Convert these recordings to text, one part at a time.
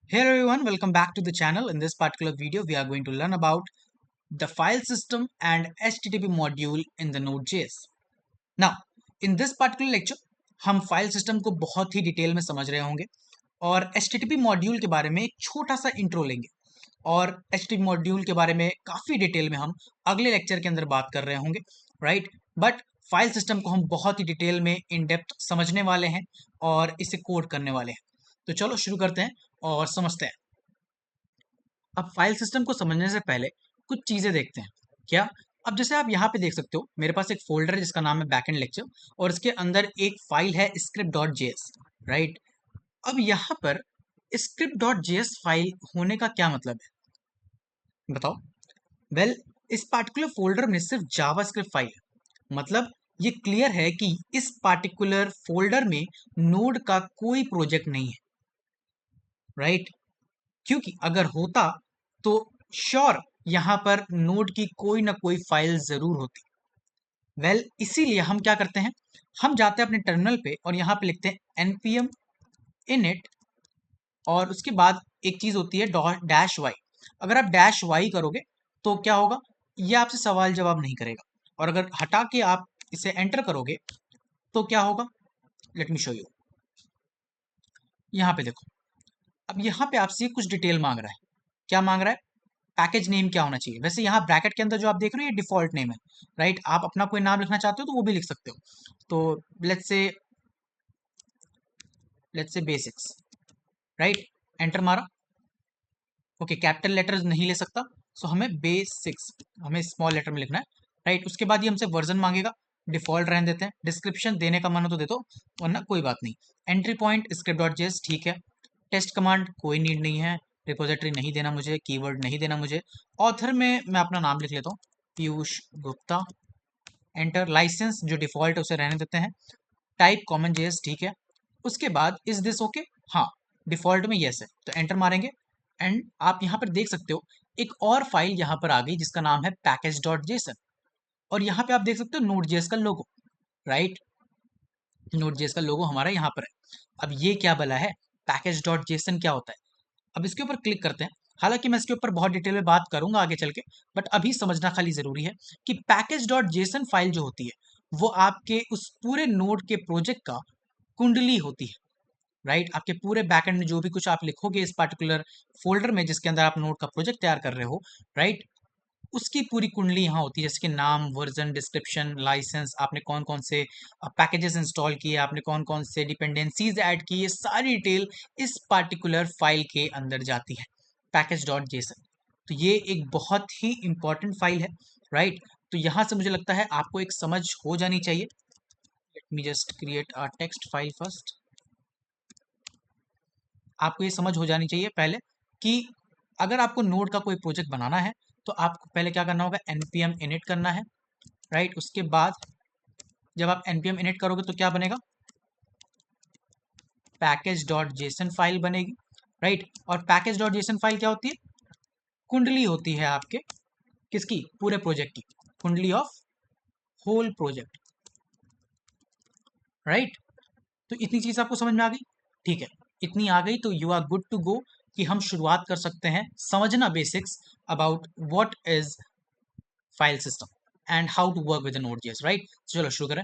Hey everyone, welcome back to the channel. In this particular video, we are going to learn about the file system and HTTP module in the Node.js. Now, in this particular lecture, हम file system को बहुत ही detail में समझ रहे होंगे और HTTP module के बारे में एक छोटा सा इंट्रो लेंगे और HTTP मॉड्यूल के बारे में काफ़ी डिटेल में हम अगले लेक्चर के अंदर बात कर रहे होंगे, राइट? बट फाइल सिस्टम को हम बहुत ही डिटेल में इन डेप्थ समझने वाले हैं और इसे कोड करने वाले हैं। तो चलो शुरू करते हैं और समझते हैं। अब फाइल सिस्टम को समझने से पहले कुछ चीज़ें देखते हैं। क्या? अब जैसे आप यहाँ पे देख सकते हो, मेरे पास एक फ़ोल्डर है जिसका नाम है बैकएंड लेक्चर और इसके अंदर एक फ़ाइल है script.js, राइट? अब यहाँ पर script.js फ़ाइल होने का क्या मतलब है? बताओ? वेल, इस पार्टिकुलर फ़ोल्डर में सिर्फ जावास्क्रिप्ट फ़ाइल है। मतलब ये क्लियर है कि इस पार्टिकुलर फ़ोल्डर में नोड का कोई प्रोजेक्ट नहीं है, राइट? क्योंकि अगर होता तो श्योर यहाँ पर नोड की कोई ना कोई फाइल जरूर होती। वेल, इसीलिए हम क्या करते हैं, हम जाते हैं अपने टर्मिनल पे और यहाँ पे लिखते हैं npm init और उसके बाद एक चीज होती है डैश वाई। अगर आप डैश वाई करोगे तो क्या होगा, ये आपसे सवाल जवाब नहीं करेगा और अगर हटा के आप इसे एंटर करोगे तो क्या होगा, लेट मी शो यू। यहाँ पे देखो, अब यहाँ पे आपसे कुछ डिटेल मांग रहा है। क्या मांग रहा है? पैकेज नेम क्या होना चाहिए। वैसे यहाँ ब्रैकेट के अंदर जो आप देख रहे हो ये डिफॉल्ट नेम है, राइट? आप अपना कोई नाम लिखना चाहते हो तो वो भी लिख सकते हो। तो let's say basics, right? Enter मारा। ओके, कैपिटल लेटर्स नहीं ले सकता, सो हमें बेसिक्स, हमें स्मॉल लेटर में लिखना है, राइट? उसके बाद ये हमसे वर्जन मांगेगा, डिफॉल्ट रहने देते हैं। डिस्क्रिप्शन देने का मन हो तो दे दो, वरना कोई बात नहीं। एंट्री पॉइंट script.js, ठीक है। टेस्ट कमांड कोई नीड नहीं है। रिपोजिटरी नहीं देना मुझे, कीवर्ड नहीं देना मुझे। ऑथर में मैं अपना नाम लिख लेता हूँ, पीयूष गुप्ता। एंटर। लाइसेंस जो डिफॉल्ट है उसे रहने देते हैं। टाइप कॉमन जेएस, ठीक है। उसके बाद इज दिस ओके? हाँ, डिफॉल्ट में यस है, तो एंटर मारेंगे। एंड आप यहाँ पर देख सकते हो एक और फाइल यहाँ पर आ गई जिसका नाम है package.json और यहाँ पे आप देख सकते हो Node.js का लोगो, राइट? Node.js का लोगो हमारा यहाँ पर है। अब ये क्या भला है, package.json क्या होता है? अब इसके ऊपर क्लिक करते हैं। हालांकि मैं इसके ऊपर बहुत डिटेल में बात करूंगा आगे चल के, बट अभी समझना खाली जरूरी है कि पैकेज डॉट जेसन फाइल जो होती है वो आपके उस पूरे नोड के प्रोजेक्ट का कुंडली होती है, राइट? आपके पूरे बैकएंड में जो भी कुछ आप लिखोगे इस पर्टिकुलर फोल्डर में जिसके अंदर आप नोड का प्रोजेक्ट तैयार कर रहे हो, राइट? उसकी पूरी कुंडली यहाँ होती है, जैसे कि नाम, वर्जन, डिस्क्रिप्शन, लाइसेंस, आपने कौन कौन से पैकेजेस इंस्टॉल किए, आपने कौन कौन से डिपेंडेंसीज ऐड की, ये सारी डिटेल इस पार्टिकुलर फाइल के अंदर जाती है, पैकेज डॉट जेसन। तो ये एक बहुत ही इंपॉर्टेंट फाइल है, राइट? तो यहाँ से मुझे लगता है आपको एक समझ हो जानी चाहिए। Let me just create a text file first. आपको ये समझ हो जानी चाहिए पहले कि अगर आपको नोड का कोई प्रोजेक्ट बनाना है तो आपको पहले क्या करना होगा, npm init करना है, राइट? उसके बाद जब आप npm init करोगे तो क्या बनेगा, पैकेज डॉट जेसन फाइल बनेगी, राइट? और पैकेज डॉट जेसन फाइल क्या होती है? कुंडली होती है आपके किसकी? पूरे प्रोजेक्ट की, कुंडली ऑफ होल प्रोजेक्ट, राइट? तो इतनी चीज आपको समझ में आ गई? ठीक है, इतनी आ गई तो you are good to go कि हम शुरुआत कर सकते हैं समझना basics about what is file system and how to work with नोड.js, राइट? चलो शुरू करें।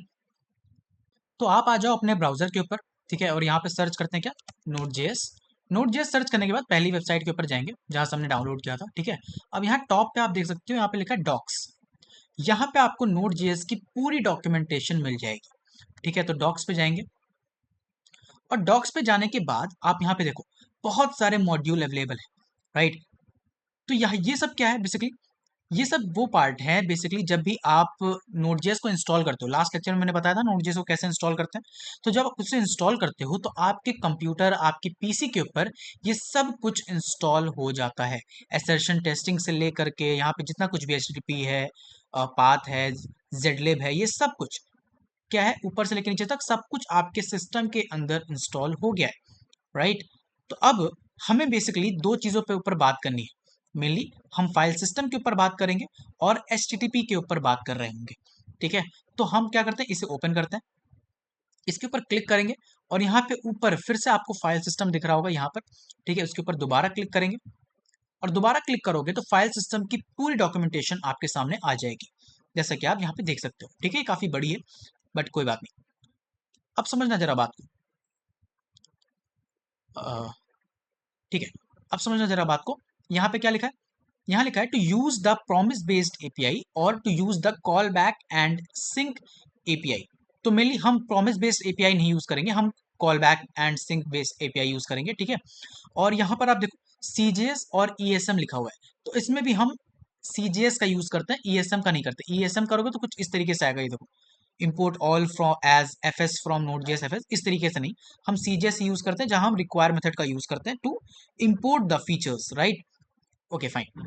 तो आप आ जाओ अपने ब्राउजर के ऊपर, ठीक है, और यहाँ पे सर्च करते हैं क्या, नोड.js। नोड.js सर्च करने के बाद पहली वेबसाइट के ऊपर जाएंगे जहाँ से हमने डाउनलोड किया था, ठीक है। अब यहाँ टॉप पे आप देख सकते हो, यहाँ पे लिखा है डॉक्स। यहाँ पे आपको नोड.js की पूरी डॉक्यूमेंटेशन मिल जाएगी, ठीक है। तो डॉक्स पे जाएंगे और डॉक्स पे जाने के बाद आप यहाँ पे देखो बहुत सारे मॉड्यूल अवेलेबल है, राइट? तो यहाँ ये सब क्या है बेसिकली, ये सब वो पार्ट है बेसिकली जब भी आप नोड.js को इंस्टॉल करते हो। लास्ट लेक्चर में मैंने बताया था नोड.js को कैसे इंस्टॉल करते हैं। तो जब आप उसे इंस्टॉल करते हो तो आपके कंप्यूटर, आपके पीसी के ऊपर ये सब कुछ इंस्टॉल हो जाता है। एसर्शन टेस्टिंग से लेकर के यहाँ पे जितना कुछ भी एचटीटीपी है, पाथ है, जेडलिब है, ये सब कुछ क्या है, ऊपर से लेकर नीचे तक सब कुछ आपके सिस्टम के अंदर इंस्टॉल हो गया है, राइट? तो अब हमें बेसिकली दो चीज़ों पे ऊपर बात करनी है। मेनली हम फाइल सिस्टम के ऊपर बात करेंगे और एचटीटीपी के ऊपर बात कर रहे होंगे, ठीक है। तो हम क्या करते हैं, इसे ओपन करते हैं। इसके ऊपर क्लिक करेंगे और यहाँ पे ऊपर फिर से आपको फाइल सिस्टम दिख रहा होगा यहाँ पर, ठीक है। उसके ऊपर दोबारा क्लिक करेंगे और दोबारा क्लिक करोगे तो फाइल सिस्टम की पूरी डॉक्यूमेंटेशन आपके सामने आ जाएगी, जैसा कि आप यहाँ पे देख सकते हो, ठीक है। काफी बड़ी है बट कोई बात नहीं। अब समझना जरा बात को, ठीक है। अब समझना जरा बात को, यहाँ पे क्या लिखा है, यहाँ लिखा है to use the promise based API और to use the call back and sync API. तो मेनली हम प्रॉमिस बेस्ड एपीआई नहीं यूज करेंगे, हम call back and sync based API use करेंगे, ठीक है। और यहाँ पर आप देखो सीजीएस और ईएसएम लिखा हुआ है, तो इसमें भी हम सीजीएस का यूज करते हैं, ईएसएम का नहीं करते। ईएसएम करोगे तो कुछ इस तरीके से आएगा, ये देखो import all from as fs from node.js fs, इस तरीके से नहीं, हम cjs यूज करते हैं जहां हम require मेथड का यूज करते हैं to import the features, right. Okay fine,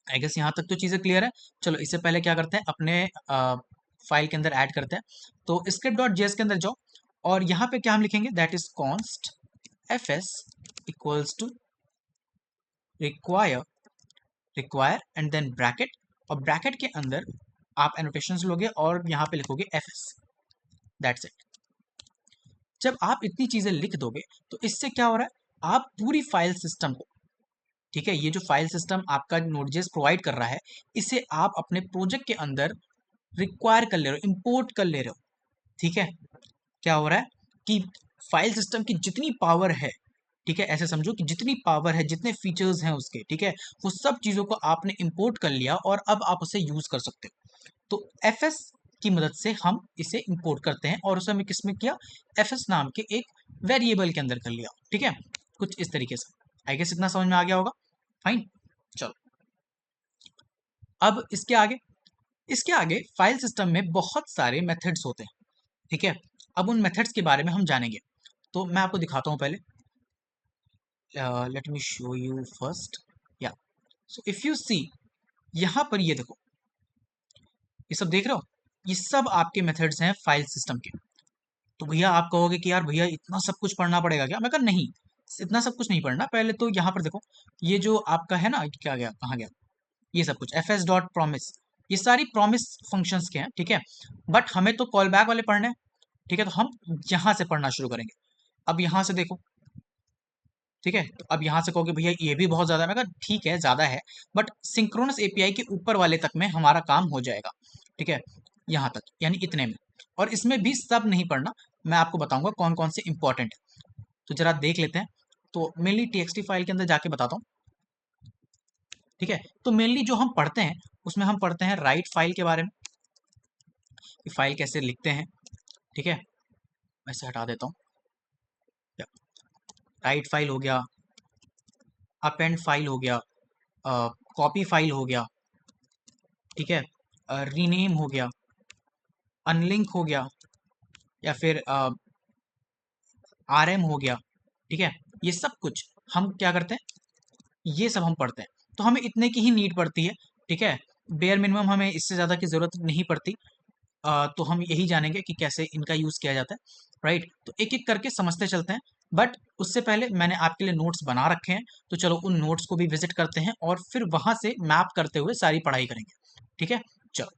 I guess यहाँ तक तो चीजें क्लियर है। चलो इससे पहले क्या करते हैं, अपने फाइल के अंदर ऐड करते हैं। तो script.js के अंदर जाओ और यहाँ पे क्या हम लिखेंगे, that is const fs equals to require and then bracket, और ब्रैकेट के अंदर आप एनोटेशंस लोगे और यहाँ पे लिखोगे fs, दैट्स इट। जब आप इतनी चीजें लिख दोगे तो इससे क्या हो रहा है, आप पूरी फाइल सिस्टम को, ठीक है, ये जो फाइल सिस्टम आपका नोडजेस प्रोवाइड कर रहा है, इसे आप अपने प्रोजेक्ट के अंदर रिक्वायर कर ले रहे हो, इंपोर्ट कर ले रहे हो, ठीक है। क्या हो रहा है कि फाइल सिस्टम की जितनी पावर है, ठीक है, ऐसे समझो कि जितनी पावर है, जितने फीचर्स हैं उसके, ठीक है, वो सब चीजों को आपने इंपोर्ट कर लिया और अब आप उसे यूज कर सकते हो। तो fs की मदद से हम इसे इंपोर्ट करते हैं और उसे हमें किसमें किया, fs नाम के एक वेरिएबल के अंदर कर लिया, ठीक है। कुछ इस तरीके से, आई गेस इतना समझ में आ गया होगा, फाइन। चलो अब इसके आगे फाइल सिस्टम में बहुत सारे मेथड्स होते हैं, ठीक है। अब उन मेथड्स के बारे में हम जानेंगे, तो मैं आपको दिखाता हूँ पहले, let me show you first, या सो इफ यू सी, यहाँ पर ये देखो, ये सब देख रहे हो, ये सब आपके मेथड्स हैं फाइल सिस्टम के। तो भैया आप कहोगे कि यार भैया इतना सब कुछ पढ़ना पड़ेगा क्या, मैं कहा नहीं, इतना सब कुछ नहीं पढ़ना। पहले तो यहाँ पर देखो, ये जो आपका है ना, क्या गया, कहाँ गया, ये सब कुछ fs डॉट प्रॉमिस, ये सारी प्रॉमिस फंक्शंस के हैं, ठीक है। बट हमें तो कॉल बैक वाले पढ़ने हैं, ठीक है, तो हम यहाँ से पढ़ना शुरू करेंगे। अब यहाँ से देखो, ठीक है, तो अब यहाँ से कहोगे भैया ये भी बहुत ज्यादा है, मैं कहा ठीक है ज्यादा है, बट सिंक्रोनस एपीआई के ऊपर वाले तक में हमारा काम हो जाएगा, ठीक है, यहाँ तक यानी इतने में। और इसमें भी सब नहीं पढ़ना, मैं आपको बताऊंगा कौन कौन से इंपॉर्टेंट है, तो जरा देख लेते हैं। तो मेनली टीएक्सटी फाइल के अंदर जाके बताता हूँ, ठीक है। तो मेनली जो हम पढ़ते हैं उसमें हम पढ़ते हैं राइट फाइल के बारे में, कि फाइल कैसे लिखते हैं, ठीक है। वैसे हटा देता हूँ, राइट फाइल हो गया, अपेंड फाइल हो गया, कॉपी फाइल हो गया, ठीक है, रीनेम हो गया, अनलिंक हो गया, या फिर आरएम हो गया, ठीक है। ये सब कुछ हम क्या करते हैं, ये सब हम पढ़ते हैं, तो हमें इतने की ही नीड पड़ती है, ठीक है। बेयर मिनिमम हमें इससे ज़्यादा की ज़रूरत नहीं पड़ती। तो हम यही जानेंगे कि कैसे इनका यूज़ किया जाता है, राइट। तो एक एक करके समझते चलते हैं, बट उससे पहले मैंने आपके लिए नोट्स बना रखे हैं, तो चलो उन नोट्स को भी विजिट करते हैं और फिर वहां से मैप करते हुए सारी पढ़ाई करेंगे, ठीक है। चलो,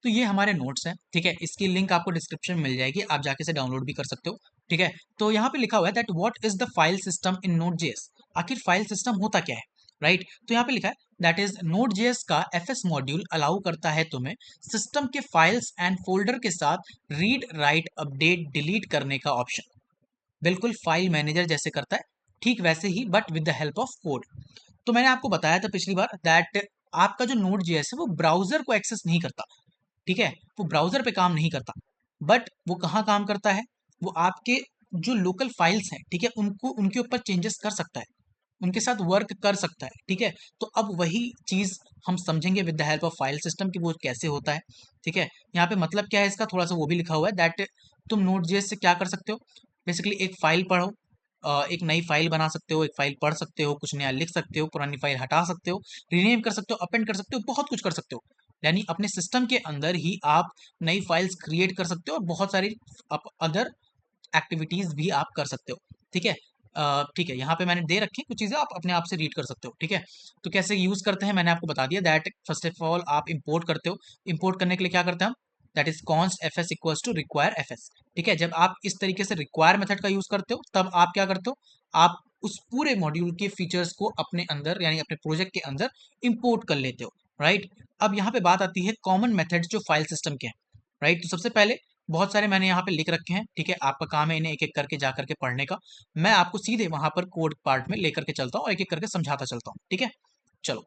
तो ये हमारे नोट्स हैं, ठीक है, इसकी लिंक आपको डिस्क्रिप्शन में मिल जाएगी, आप जाके से डाउनलोड भी कर सकते हो, ठीक है। तो यहाँ पे लिखा हुआ है that what is the file system in Node.js, आखिर फाइल सिस्टम होता क्या है, राइट। तो यहाँ पे लिखा है दैट इज Node.js का fs मॉड्यूल अलाउ करता है तुम्हें सिस्टम के फाइल्स एंड फोल्डर के साथ रीड राइट अपडेट डिलीट करने का ऑप्शन, बिल्कुल फाइल मैनेजर जैसे करता है, ठीक वैसे ही but with the help of code. तो मैंने आपको बताया था पिछली बार दैट आपका जो Node.js है वो ब्राउजर को एक्सेस नहीं करता, ठीक है, वो ब्राउजर पे काम नहीं करता, बट वो कहाँ काम करता है, वो आपके जो लोकल फाइल्स हैं, ठीक है, उनको उनके ऊपर चेंजेस कर सकता है, उनके साथ वर्क कर सकता है, ठीक है। तो अब वही चीज हम समझेंगे with the help of file system कि वो कैसे होता है, ठीक है। यहाँ पे मतलब क्या है इसका, थोड़ा सा वो भी लिखा हुआ है दैट तुम Node.js से क्या कर सकते हो, बेसिकली एक फाइल पढ़ो, एक नई फाइल बना सकते हो, एक फाइल पढ़ सकते हो, कुछ नया लिख सकते हो, पुरानी फाइल हटा सकते हो, रीनेम कर सकते हो, अपेंड कर सकते हो, बहुत कुछ कर सकते हो। यानी अपने सिस्टम के अंदर ही आप नई फाइल्स क्रिएट कर सकते हो और बहुत सारी अदर एक्टिविटीज भी आप कर सकते हो, ठीक है। ठीक है, यहाँ पे मैंने दे रखी कुछ चीज़ें, आप अपने आप से रीड कर सकते हो, ठीक है। तो कैसे यूज़ करते हैं मैंने आपको बता दिया दैट फर्स्ट ऑफ ऑल आप इंपोर्ट करते हो, इंपोर्ट करने के लिए क्या करते हैं हम, that is const F S equals to require F S. ठीक है, जब आप इस तरीके से रिक्वायर मेथड का यूज करते हो तब आप क्या करते हो, आप उस पूरे मॉड्यूल के फीचर्स को अपने अंदर यानी अपने प्रोजेक्ट के अंदर इंपोर्ट कर लेते हो, राइट। अब यहाँ पे बात आती है कॉमन मेथड्स जो फाइल सिस्टम के हैं, राइट। तो सबसे पहले बहुत सारे मैंने यहाँ पे लिख रखे हैं, ठीक है, आपका काम है इन्हें एक एक करके जा करके पढ़ने का। मैं आपको सीधे वहां पर कोड पार्ट में लेकर के चलता हूँ और एक एक करके समझाता चलता हूँ, ठीक है। चलो,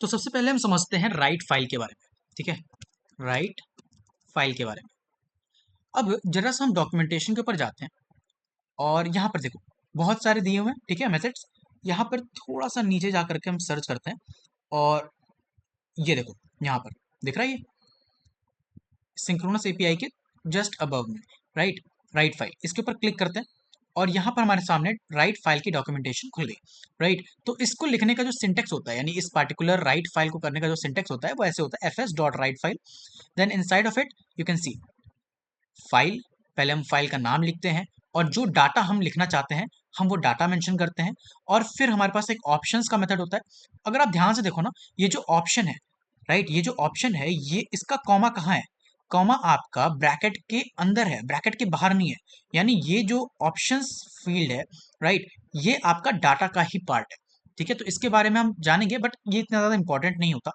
तो सबसे पहले हम समझते हैं राइट फाइल के बारे में, ठीक है, राइट फाइल के बारे में। अब जरा सा हम डॉक्यूमेंटेशन के ऊपर जाते हैं और यहाँ पर देखो बहुत सारे दिए हुए हैं, ठीक है, मेथड्स। यहाँ पर थोड़ा सा नीचे जा करके हम सर्च करते हैं और ये देखो यहाँ पर दिख रहा है ये सिंक्रोनस एपीआई के जस्ट अबव में, राइट, राइट फाइल, इसके ऊपर क्लिक करते हैं और यहाँ पर हमारे सामने राइट फाइल की डॉक्यूमेंटेशन खुल गई, राइट। तो इसको लिखने का जो सिंटेक्स होता है यानी इस पार्टिकुलर राइट फाइल को करने का जो सिंटेक्स होता है वो ऐसे होता है, fs dot write file, then inside of it you can see file. पहले हम फाइल का नाम लिखते हैं और जो डाटा हम लिखना चाहते हैं हम वो डाटा मेंशन करते हैं और फिर हमारे पास एक ऑप्शंस का मेथड होता है। अगर आप ध्यान से देखो ना, ये जो ऑप्शन है, राइट, ये जो ऑप्शन है ये इसका कॉमा कहाँ है, कॉमा आपका ब्रैकेट के अंदर है, ब्रैकेट के बाहर नहीं है। यानी ये जो ऑप्शंस फील्ड है, राइट, ये आपका डाटा का ही पार्ट है, ठीक है। तो इसके बारे में हम जानेंगे बट ये इतना ज़्यादा इंपॉर्टेंट नहीं होता।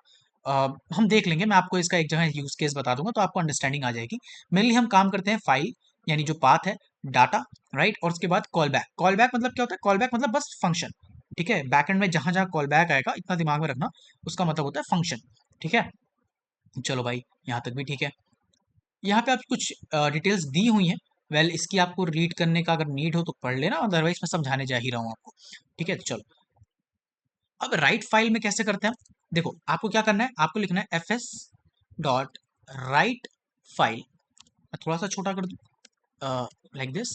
हम देख लेंगे, मैं आपको इसका एक जगह यूज केस बता दूंगा तो आपको अंडरस्टैंडिंग आ जाएगी। मेनली हम काम करते हैं फाइल यानी जो पाथ है, डाटा, राइट, और उसके बाद कॉल बैक। कॉल बैक मतलब क्या होता है, कॉल बैक मतलब बस फंक्शन, ठीक है। बैकएंड में जहां जहां कॉल बैक आएगा इतना दिमाग में रखना, उसका मतलब होता है फंक्शन, ठीक है। चलो भाई, यहाँ तक भी ठीक है। यहाँ पे आप कुछ डिटेल्स दी हुई हैं, वेल इसकी आपको रीड करने का अगर नीड हो तो पढ़ लेना, अदरवाइज मैं समझाने जा ही रहा हूँ आपको, ठीक है। तो चलो, अब राइट फाइल में कैसे करते हैं हम, देखो आपको क्या करना है, आपको लिखना है F S dot write file. मैं थोड़ा सा छोटा कर दूँ like this,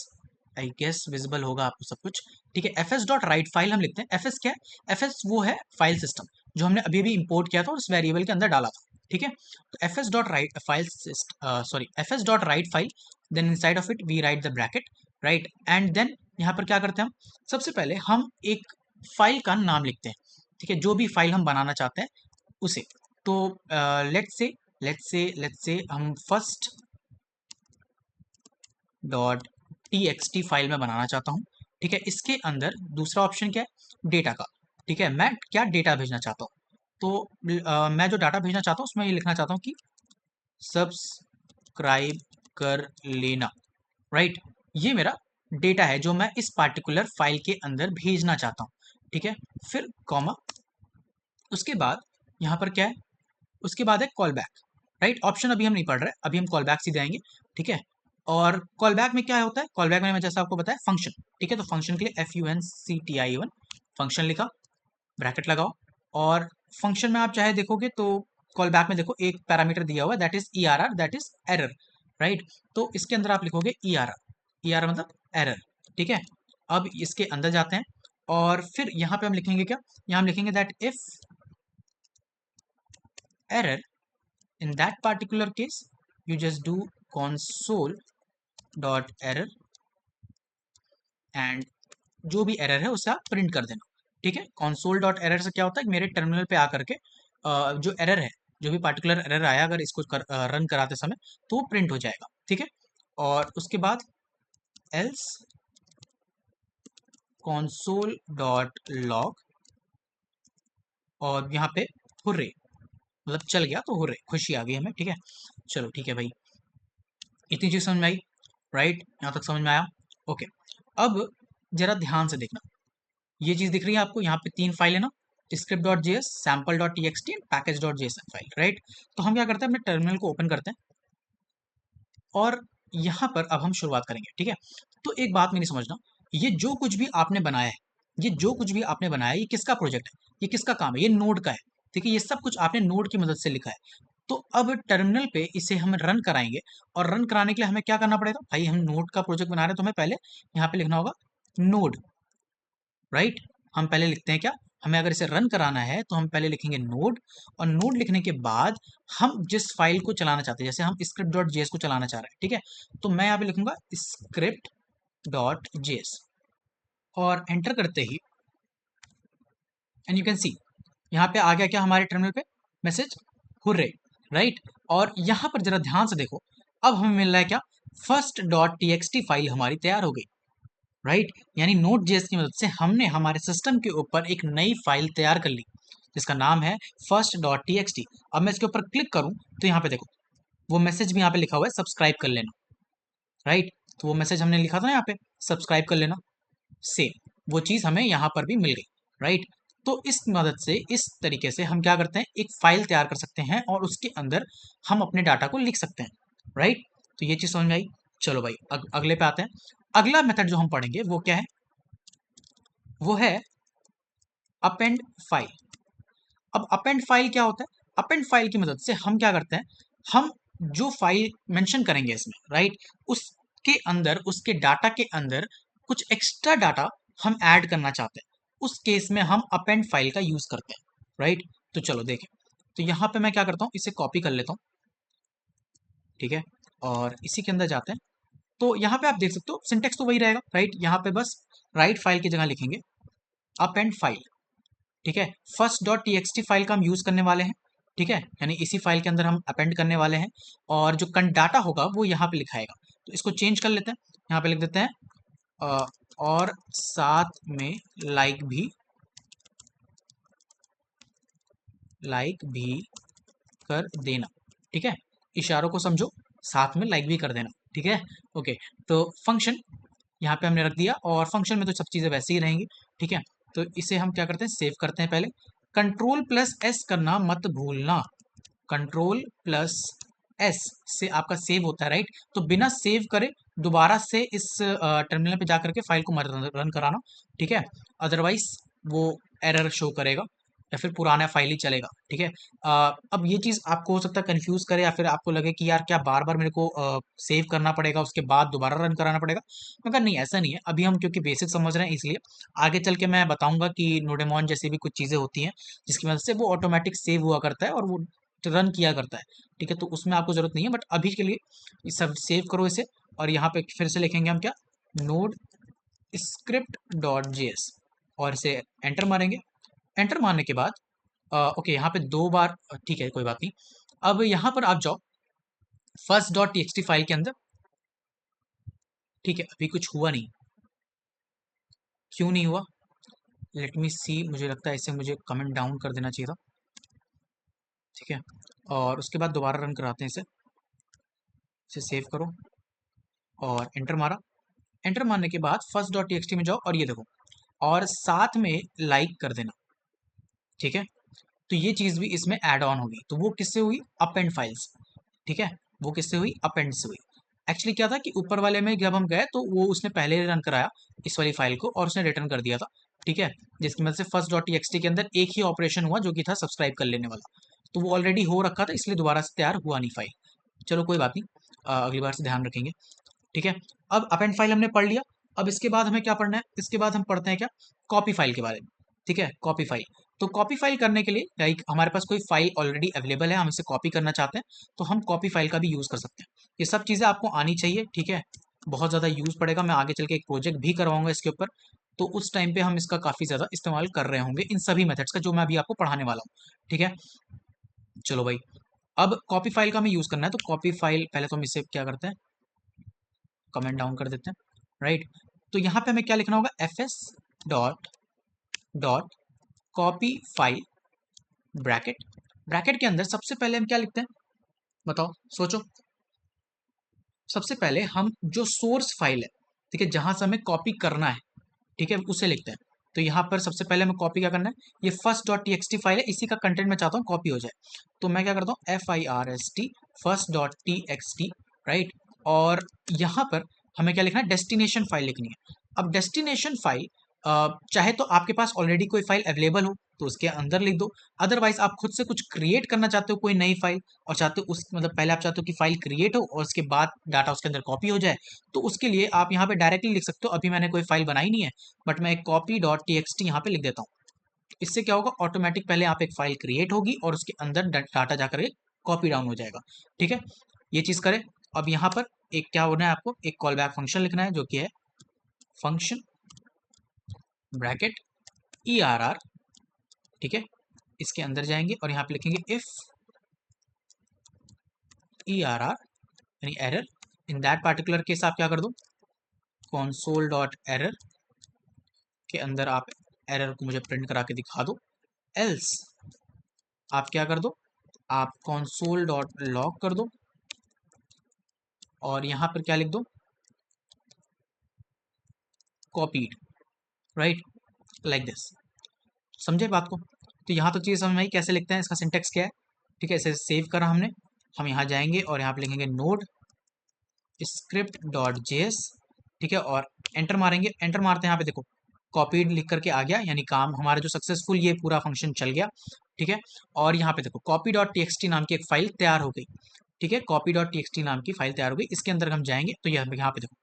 I guess visible होगा आपको सब कुछ, ठीक है। F S dot write file हम लिखते हैं। एफ एस क्या है, एफ एस वो है फाइल सिस्टम जो हमने अभी अभी इंपोर्ट किया था और उस वेरिएबल के अंदर डाला था, ठीक है। तो F S dot write file, sorry, F S dot write file, then inside of it we write the bracket, right, and then यहाँ पर क्या करते हैं हम, सबसे पहले हम एक फाइल का नाम लिखते हैं, ठीक है, जो भी फाइल हम बनाना चाहते हैं उसे। तो लेट्स से हम फर्स्ट डॉट टी फाइल में बनाना चाहता हूँ, ठीक है। इसके अंदर दूसरा ऑप्शन क्या है, डेटा का, ठीक है। मैं क्या डेटा भेजना चाहता हूँ, तो मैं जो डाटा भेजना चाहता हूँ उसमें ये लिखना चाहता हूँ कि सब्सक्राइब कर लेना, राइट। ये मेरा डेटा है जो मैं इस पार्टिकुलर फाइल के अंदर भेजना चाहता हूँ, ठीक है। फिर कॉमा, उसके बाद यहाँ पर क्या है, उसके बाद है कॉल बैक, राइट। ऑप्शन अभी हम नहीं पढ़ रहे, अभी हम कॉल बैक सीधे आएंगे, ठीक है। और कॉल बैक में क्या होता है, कॉल बैक में मैं जैसा आपको बताया फंक्शन, ठीक है। तो फंक्शन के लिए FUNCTION फंक्शन लिखा, ब्रैकेट लगाओ, और फंक्शन में आप चाहे देखोगे तो कॉल बैक में देखो एक पैरामीटर दिया हुआ है that is ERR, that is error, right. तो इसके अंदर आप लिखोगे ERR मतलब एरर, ठीक है। अब इसके अंदर जाते हैं और फिर यहाँ पे हम लिखेंगे क्या, यहाँ हम लिखेंगे that if error, in that particular case you just do console dot error and जो भी एरर है उसे आप प्रिंट कर देना, ठीक है। console dot error से क्या होता है, मेरे टर्मिनल पे आकर के जो एरर है, जो भी पार्टिकुलर एरर आया अगर इसको रन कराते समय तो वो प्रिंट हो जाएगा, ठीक है। और उसके बाद else console dot log, और यहाँ पे हुर्रे मतलब चल गया तो हुर्रे, खुशी आ गई हमें, ठीक है। चलो ठीक है भाई, इतनी चीज समझ में आई, राइट, यहाँ तक समझ में आया, ओके। अब जरा ध्यान से देखना, ये चीज दिख रही है आपको, यहाँ पे तीन फाइल है ना, script dot JS, sample dot TXT, package dot JSON file, right. तो हम क्या करते हैं, अपने टर्मिनल को ओपन करते हैं और यहाँ पर अब हम शुरुआत करेंगे, ठीक है। तो एक बात मेरी समझना, ये जो कुछ भी आपने बनाया है, ये जो कुछ भी आपने बनाया है, ये किसका प्रोजेक्ट है, ये किसका काम है, ये नोड का है, ठीक है। ये सब कुछ आपने नोड की मदद से लिखा है। तो अब टर्मिनल पे इसे हम रन कराएंगे और रन कराने के लिए हमें क्या करना पड़ेगा भाई, हम नोड का प्रोजेक्ट बना रहे हैं तो हमें पहले यहाँ पे लिखना होगा नोड, राइट। हम पहले लिखते हैं क्या, हमें अगर इसे रन कराना है तो हम पहले लिखेंगे नोड, और नोड लिखने के बाद हम जिस फाइल को चलाना चाहते हैं, जैसे हम स्क्रिप्ट डॉट जेएस को चलाना चाह रहे हैं, ठीक है। तो मैं यहाँ पे लिखूंगा स्क्रिप्ट डॉट जेएस और एंटर करते ही एंड यू कैन सी यहाँ पे आ गया क्या हमारे टर्मिनल पे मैसेज, हुर्रे, राइट। और यहाँ पर जरा ध्यान से देखो, अब हमें मिल रहा है क्या, फर्स्ट डॉट टी फाइल हमारी तैयार हो गई, राइट। यानी नोड जेएस की मदद से हमने हमारे सिस्टम के ऊपर एक नई फाइल तैयार कर ली जिसका नाम है फर्स्ट डॉट टी। अब मैं इसके ऊपर क्लिक करूं तो यहाँ पे देखो वो मैसेज भी यहाँ पे लिखा हुआ है, सब्सक्राइब कर लेना, राइट। तो वो मैसेज हमने लिखा था ना यहाँ पे, सब्सक्राइब कर लेना, सेम वो चीज़ हमें यहाँ पर भी मिल गई, राइट। तो इस मदद से, इस तरीके से हम क्या करते हैं, एक फाइल तैयार कर सकते हैं और उसके अंदर हम अपने डाटा को लिख सकते हैं, राइट। तो ये चीज़ समझ में आई। चलो भाई अगले पे आते हैं। अगला मेथड जो हम पढ़ेंगे वो क्या है, वो है अपेंड फाइल। अब अपेंड फाइल क्या होता है, अपेंड फाइल की मदद से हम क्या करते हैं, हम जो फाइल मेंशन करेंगे इसमें, राइट, उसके अंदर, उसके डाटा के अंदर कुछ एक्स्ट्रा डाटा हम ऐड करना चाहते हैं, उस केस में हम अपेंड फाइल का यूज करते हैं, राइट। तो चलो देखें, तो यहाँ पे मैं क्या करता हूँ, इसे कॉपी कर लेता हूँ, ठीक है, और इसी के अंदर जाते हैं। तो यहाँ पे आप देख सकते हो सिंटेक्स तो वही रहेगा, राइट। यहाँ पे बस राइट फाइल की जगह लिखेंगे अपेंड फाइल, ठीक है। फर्स्ट डॉट टी फाइल का हम यूज करने वाले हैं, ठीक है, यानी इसी फाइल के अंदर हम अपेंड करने वाले हैं और जो डाटा होगा वो यहाँ पे लिखाएगा। तो इसको चेंज कर लेते हैं, यहाँ पे लिख देते हैं और साथ में लाइक भी कर देना, ठीक है। इशारों को समझो, साथ में लाइक भी कर देना, ठीक है। ओके, तो फंक्शन यहाँ पे हमने रख दिया और फंक्शन में तो सब चीज़ें वैसे ही रहेंगी, ठीक है। तो इसे हम क्या करते हैं, सेव करते हैं। पहले कंट्रोल प्लस एस करना मत भूलना, कंट्रोल प्लस एस से आपका सेव होता है, राइट। तो बिना सेव करे दोबारा से इस टर्मिनल पे जाकर के फाइल को मत रन कराना, ठीक है, अदरवाइज वो एरर शो करेगा या फिर पुराना फाइल ही चलेगा, ठीक है। अब ये चीज़ आपको हो सकता है कंफ्यूज करे या फिर आपको लगे कि यार क्या बार बार मेरे को सेव करना पड़ेगा उसके बाद दोबारा रन कराना पड़ेगा, मगर नहीं, ऐसा नहीं है। अभी हम क्योंकि बेसिक समझ रहे हैं इसलिए आगे चल के मैं बताऊंगा कि नोडेमोन जैसी भी कुछ चीज़ें होती हैं जिसकी वजह से वो ऑटोमेटिक सेव हुआ करता है और वो रन किया करता है, ठीक है। तो उसमें आपको ज़रूरत नहीं है, बट अभी के लिए ये सब सेव करो इसे। और यहाँ पे फिर से लिखेंगे हम क्या, नोड स्क्रिप्ट डॉट जेएस, और इसे एंटर मारेंगे। एंटर मारने के बाद ओके, यहाँ पे 2 बार, ठीक है कोई बात नहीं। अब यहाँ पर आप जाओ फर्स्ट डॉट टी फाइल के अंदर, ठीक है, अभी कुछ हुआ नहीं, क्यों नहीं हुआ, लेट मी सी, मुझे लगता है इसे मुझे कमेंट डाउन कर देना चाहिए था, ठीक है। और उसके बाद दोबारा रन कराते हैं इसे सेव करो और एंटर मारा। एंटर मारने के बाद फर्स्ट डॉट टी में जाओ और ये देखो, और साथ में लाइक कर देना, ठीक है। तो ये चीज़ भी इसमें ऐड ऑन होगी। तो वो किससे हुई, अपेंड फाइल्स, ठीक है, वो किससे हुई, अपेंड से हुई। एक्चुअली क्या था कि ऊपर वाले में जब हम गए तो वो उसने पहले रन कराया इस वाली फाइल को और उसने रिटर्न कर दिया था, ठीक है, जिसकी मदद से फर्स्ट डॉट टी के अंदर एक ही ऑपरेशन हुआ जो कि था सब्सक्राइब कर लेने वाला। तो वो ऑलरेडी हो रखा था, इसलिए दोबारा से तैयार हुआ नहीं फाइल। चलो कोई बात नहीं, अगली बार से ध्यान रखेंगे, ठीक है। अब अपेंड फाइल हमने पढ़ लिया। अब इसके बाद हमें क्या पढ़ना है, इसके बाद हम पढ़ते हैं क्या, कॉपी फाइल के बारे में, ठीक है, कॉपी फाइल। तो कॉपी फाइल करने के लिए लाइक हमारे पास कोई फाइल ऑलरेडी अवेलेबल है, हम इसे कॉपी करना चाहते हैं, तो हम कॉपी फाइल का भी यूज़ कर सकते हैं। ये सब चीज़ें आपको आनी चाहिए, ठीक है, बहुत ज़्यादा यूज़ पड़ेगा। मैं आगे चल के एक प्रोजेक्ट भी करवाऊंगा इसके ऊपर, तो उस टाइम पे हम इसका काफ़ी ज़्यादा इस्तेमाल कर रहे होंगे, इन सभी मेथड्स का जो मैं अभी आपको पढ़ाने वाला हूँ, ठीक है। चलो भाई, अब कॉपी फाइल का हमें यूज़ करना है, तो कॉपी फाइल पहले तो हम इसे क्या करते हैं, कमेंट डाउन कर देते हैं, राइट। तो यहाँ पे हमें क्या लिखना होगा, F S dot dot copy file bracket, bracket के अंदर सबसे पहले हम क्या लिखते हैं, बताओ, सोचो। सबसे पहले हम जो सोर्स फाइल है, ठीक है, जहां से हमें कॉपी करना है, ठीक है, उसे लिखते हैं। तो यहाँ पर सबसे पहले हमें कॉपी क्या करना है, ये फर्स्ट डॉट टी फाइल है, इसी का कंटेंट मैं चाहता हूँ कॉपी हो जाए। तो मैं क्या करता हूँ, FIRST first dot T, right. और यहाँ पर हमें क्या लिखना है, डेस्टिनेशन फाइल लिखनी है। अब डेस्टिनेशन फाइल चाहे तो आपके पास ऑलरेडी कोई फाइल अवेलेबल हो तो उसके अंदर लिख दो, अदरवाइज आप खुद से कुछ क्रिएट करना चाहते हो कोई नई फाइल और चाहते हो उस मतलब पहले आप चाहते हो कि फाइल क्रिएट हो और उसके बाद डाटा उसके अंदर कॉपी हो जाए, तो उसके लिए आप यहाँ पे डायरेक्टली लिख सकते हो। अभी मैंने कोई फाइल बनाई नहीं है, बट मैं एक कॉपी डॉट टी यहाँ पे लिख देता हूँ। इससे क्या होगा, ऑटोमेटिक पहले यहाँ पे एक फाइल क्रिएट होगी और उसके अंदर डाटा जाकर के कॉपी डाउन हो जाएगा, ठीक है। ये चीज़ करें। अब यहाँ पर एक क्या होना है, आपको एक कॉल बैक फंक्शन लिखना है जो कि है फंक्शन ब्रैकेट ERR, ठीक है। इसके अंदर जाएंगे और यहाँ पे लिखेंगे इफ err यानी error. In that particular case आप क्या कर दो, console.error के अंदर आप एरर को मुझे प्रिंट करा के दिखा दो। एल्स आप क्या कर दो, आप console.log कर दो और यहाँ पर क्या लिख दो, कॉपीड, राइट, लाइक दिस। समझे बात को? तो यहाँ तो चीज़ समझ में आई कैसे लिखते हैं, इसका सिंटेक्स क्या है। ठीक है, इसे सेव करा हमने, हम यहाँ जाएंगे और यहाँ पे लिखेंगे नोड स्क्रिप्ट डॉट जेएस। ठीक है, और एंटर मारेंगे, एंटर मारते हैं यहाँ पे देखो कॉपीड लिख करके आ गया, यानी काम हमारा जो सक्सेसफुल ये पूरा फंक्शन चल गया। ठीक है, और यहाँ पे देखो कॉपी डॉट टी नाम की एक फाइल तैयार हो गई। ठीक है, कॉपी डॉट टी नाम की फाइल तैयार हो गई। इसके अंदर हम जाएंगे तो यहाँ पे देखो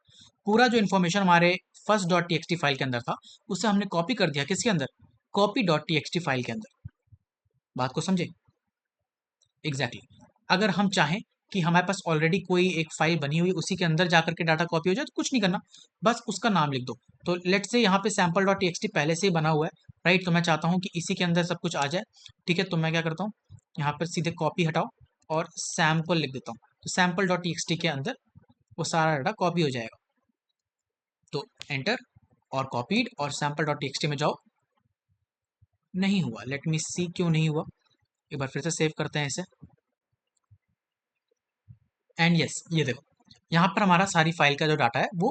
पूरा जो इन्फॉर्मेशन हमारे फर्स्ट डॉट टी फाइल के अंदर था उसे हमने कॉपी कर दिया किसके अंदर, कॉपी डॉट टी फाइल के अंदर। बात को समझे? एग्जैक्टली अगर हम चाहें कि हमारे पास ऑलरेडी कोई एक फाइल बनी हुई उसी के अंदर जाकर के डाटा कॉपी हो जाए तो कुछ नहीं करना, बस उसका नाम लिख दो। तो लेट्स से यहाँ पे सैम्पल डॉट टी पहले से ही बना हुआ है, राइट, तो मैं चाहता हूँ कि इसी के अंदर सब कुछ आ जाए। ठीक है, तो मैं क्या करता हूँ, यहाँ पर सीधे कॉपी हटाओ और सैम्पल लिख देता हूँ, तो सैम्पल डॉट टी के अंदर वो सारा डाटा कॉपी हो जाएगा। तो एंटर और कॉपीड और सैम्पल डॉट टी में जाओ, नहीं हुआ, लेट मी सी क्यों नहीं हुआ। एक बार फिर से सेव करते हैं इसे, एंड यस ये देखो यहाँ पर हमारा सारी फाइल का जो डाटा है वो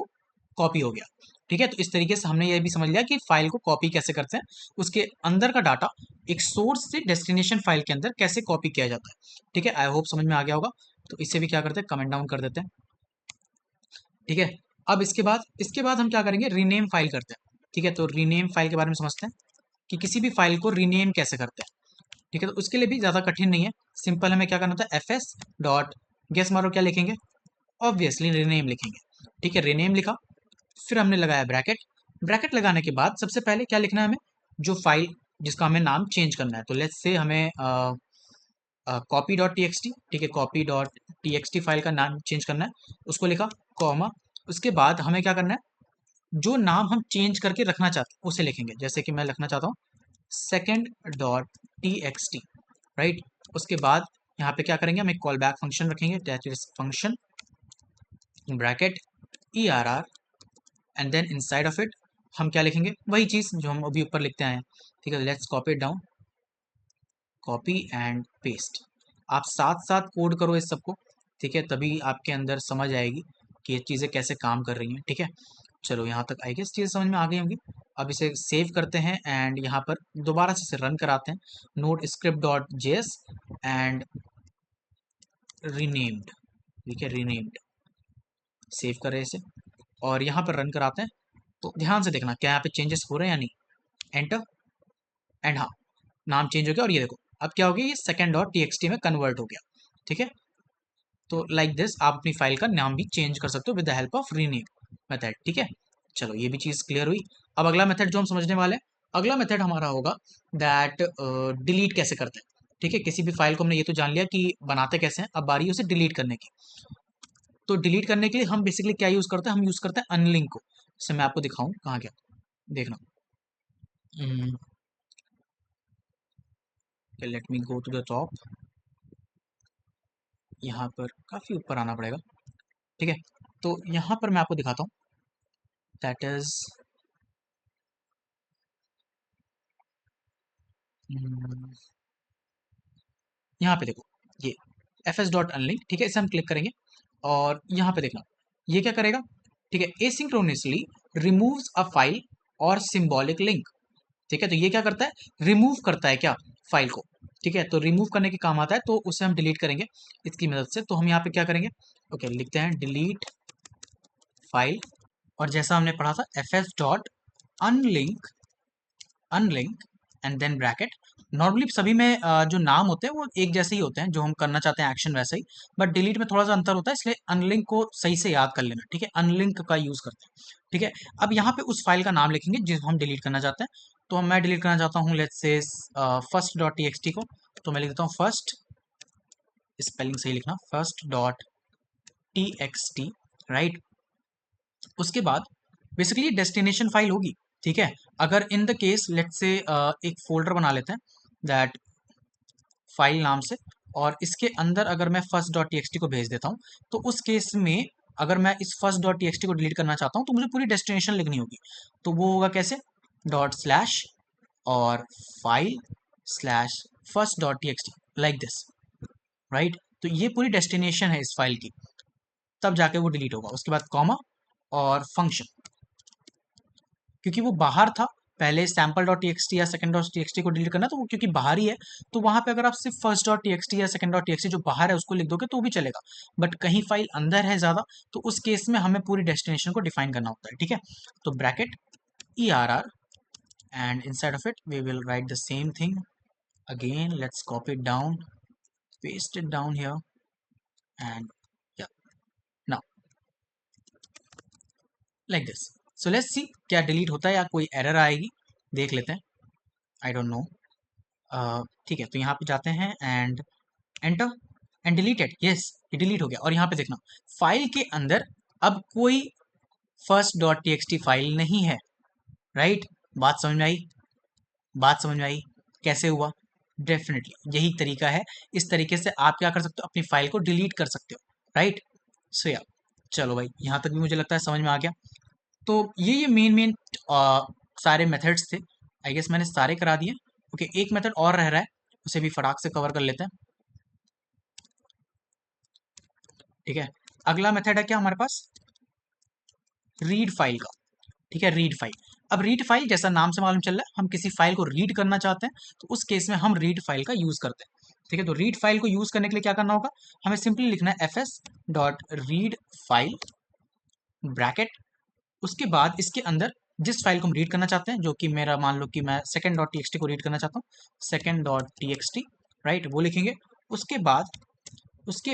कॉपी हो गया। ठीक है, तो इस तरीके से हमने ये भी समझ लिया कि फाइल को कॉपी कैसे करते हैं, उसके अंदर का डाटा एक सोर्स से डेस्टिनेशन फाइल के अंदर कैसे कॉपी किया जाता है। ठीक है, आई होप समझ में आ गया होगा। तो इससे भी क्या करते हैं, कमेंट डाउन कर देते हैं। ठीक है, अब इसके बाद हम क्या करेंगे, रीनेम फाइल करते हैं। ठीक है, तो रीनेम फाइल के बारे में समझते हैं कि किसी भी फाइल को रीनेम कैसे करते हैं। ठीक है, तो उसके लिए भी ज़्यादा कठिन नहीं है, सिंपल हमें क्या करना होता है, एफ एस डॉट गेस मारो क्या लिखेंगे, ऑब्वियसली रीनेम लिखेंगे। ठीक है, रीनेम लिखा, फिर हमने लगाया ब्रैकेट। ब्रैकेट लगाने के बाद सबसे पहले क्या लिखना है हमें, जो फाइल जिसका हमें नाम चेंज करना है, तो लेट्स से हमें copy dot T X T, ठीक है, copy dot T X T file का नाम चेंज करना है, उसको लिखा कॉमा। उसके बाद हमें क्या करना है, जो नाम हम चेंज करके रखना चाहते हैं उसे लिखेंगे, जैसे कि मैं लिखना चाहता हूँ second dot T X T, right. उसके बाद यहाँ पे क्या करेंगे, हम एक कॉल बैक फंक्शन रखेंगे, that is function bracket E R R, and then inside of it हम क्या लिखेंगे, वही चीज़ जो हम अभी ऊपर लिखते हैं। ठीक है, let's copy it down, copy and paste. आप साथ साथ कोड करो इस सबको, ठीक है, तभी आपके अंदर समझ आएगी कि ये चीज़ें कैसे काम कर रही हैं। ठीक है, चलो यहाँ तक आई गेस चीज़ समझ में आ गई होंगी। अब इसे सेव करते हैं एंड यहाँ पर दोबारा से इसे रन कराते हैं, node script dot JS and renamed. ठीक है, रीनेम्ड, सेव करें इसे और यहाँ पर रन कराते हैं। तो ध्यान से देखना क्या यहाँ पे चेंजेस हो रहे हैं या नहीं, एंटर, एंड हाँ नाम चेंज हो गया, और ये देखो अब क्या हो गया, ये सेकेंड डॉट टी में कन्वर्ट हो गया। ठीक है, तो लाइक दिस आप अपनी फाइल का नाम भी चेंज कर सकते हो with the help of rename method. ठीक है, चलो ये भी चीज़ क्लियर हुई। अब अगला मेथड जो हम समझने वाले हैं, अगला मेथड हमारा होगा दैट डिलीट कैसे करते हैं। ठीक है, किसी भी फाइल को हमने ये तो जान लिया कि बनाते कैसे हैं, अब बारी है उसे डिलीट करने की। तो डिलीट करने के लिए हम बेसिकली क्या यूज़ करते हैं, हम यूज़ करते हैं अनलिंक को। जैसे मैं आपको दिखाऊं कहाँ गया, देखना, let me go to the top, यहाँ पर काफ़ी ऊपर आना पड़ेगा। ठीक है, तो यहाँ पर मैं आपको दिखाता हूँ, दैट इज यहाँ पे देखो ये एफ एस डॉट अनलिंक। ठीक है, इसे हम क्लिक करेंगे और यहाँ पे देखना ये क्या करेगा। ठीक है, एसिंक्रोनसली रिमूव्स अ फाइल और सिंबॉलिक लिंक। ठीक है, तो ये क्या करता है, रिमूव करता है क्या, फाइल को। ठीक है, तो रिमूव करने के काम आता है, तो उसे हम डिलीट करेंगे इसकी मदद से। तो हम यहाँ पे क्या करेंगे, ओके लिखते हैं डिलीट फाइल, और जैसा हमने पढ़ा था F S dot unlink, unlink and then bracket. Normally सभी में जो नाम होते हैं वो एक जैसे ही होते हैं, जो हम करना चाहते हैं एक्शन वैसे ही, बट डिलीट में थोड़ा सा अंतर होता है, इसलिए अनलिंक को सही से याद कर लेना। ठीक है, अनलिंक का यूज़ करते हैं। ठीक है, अब यहाँ पे उस फाइल का नाम लिखेंगे जिसको हम डिलीट करना चाहते हैं। तो मैं डिलीट करना चाहता हूँ let's say first dot T X T को, तो मैं लिख देता हूँ फर्स्ट, स्पेलिंग सही लिखना, first dot T X T, right. उसके बाद बेसिकली डेस्टिनेशन फाइल होगी। ठीक है, अगर in the case let's say एक फोल्डर बना लेते हैं दैट फाइल नाम से, और इसके अंदर अगर मैं फर्स्ट डॉट टी को भेज देता हूँ, तो उस केस में अगर मैं इस फर्स्ट डॉट टी को डिलीट करना चाहता हूँ तो मुझे पूरी डेस्टिनेशन लिखनी होगी। तो वो होगा कैसे, डॉट स्लैश और file slash first dot T like this, right. तो ये पूरी डेस्टिनेशन है इस फाइल की, तब जाके वो डिलीट होगा। उसके बाद कॉमा और फंक्शन, क्योंकि वो बाहर था, पहले सैम्पल डॉट टी या सेकंड डॉट टी को डिलीट करना, तो वो क्योंकि बाहर ही है, तो वहां पे अगर आप सिर्फ फर्स्ट डॉट टी या सेकंड डॉट टी जो बाहर है उसको लिख दोगे तो भी चलेगा। बट कहीं फाइल अंदर है ज़्यादा, तो उस केस में हमें पूरी डेस्टिनेशन को डिफाइन करना होता है, ठीक है। तो bracket ERR and inside of it we will write the same thing again. Let's copy it down, paste it down here, and yeah, now like this. So let's see क्या delete होता है या कोई एरर आएगी, देख लेते हैं। I don't know. ठीक है, तो यहाँ पे जाते हैं and enter and deleted, yes ये डिलीट हो गया। और यहाँ पे देखना फाइल के अंदर अब कोई फर्स्ट डॉट टी फाइल नहीं है, राइट। बात समझ में आई, बात समझ में आई कैसे हुआ? डेफिनेटली यही तरीका है, इस तरीके से आप क्या कर सकते हो, अपनी फाइल को डिलीट कर सकते हो, राइट। सो या चलो भाई, यहाँ तक भी मुझे लगता है समझ में आ गया। तो ये मेन सारे मेथड्स थे, आई गेस मैंने सारे करा दिए। ओके, एक मेथड और रह रहा है, उसे भी फटाक से कवर कर लेते हैं, ठीक है। अगला मेथड है क्या हमारे पास, रीड फाइल का, ठीक है। रीड फाइल, अब रीड फाइल जैसा नाम से मालूम चल रहा है, हम किसी फाइल को रीड करना चाहते हैं, तो उस केस में हम रीड फाइल का यूज करते हैं, ठीक है। तो रीड फाइल को यूज करने के लिए क्या करना होगा, हमें सिंपली लिखना है fs dot read file bracket, उसके बाद इसके अंदर जिस फाइल को हम रीड करना चाहते हैं, जो कि मेरा मान लो कि मैं सेकंड डॉट टी को रीड करना चाहता हूँ, सेकंड डॉट टी, राइट, वो लिखेंगे। उसके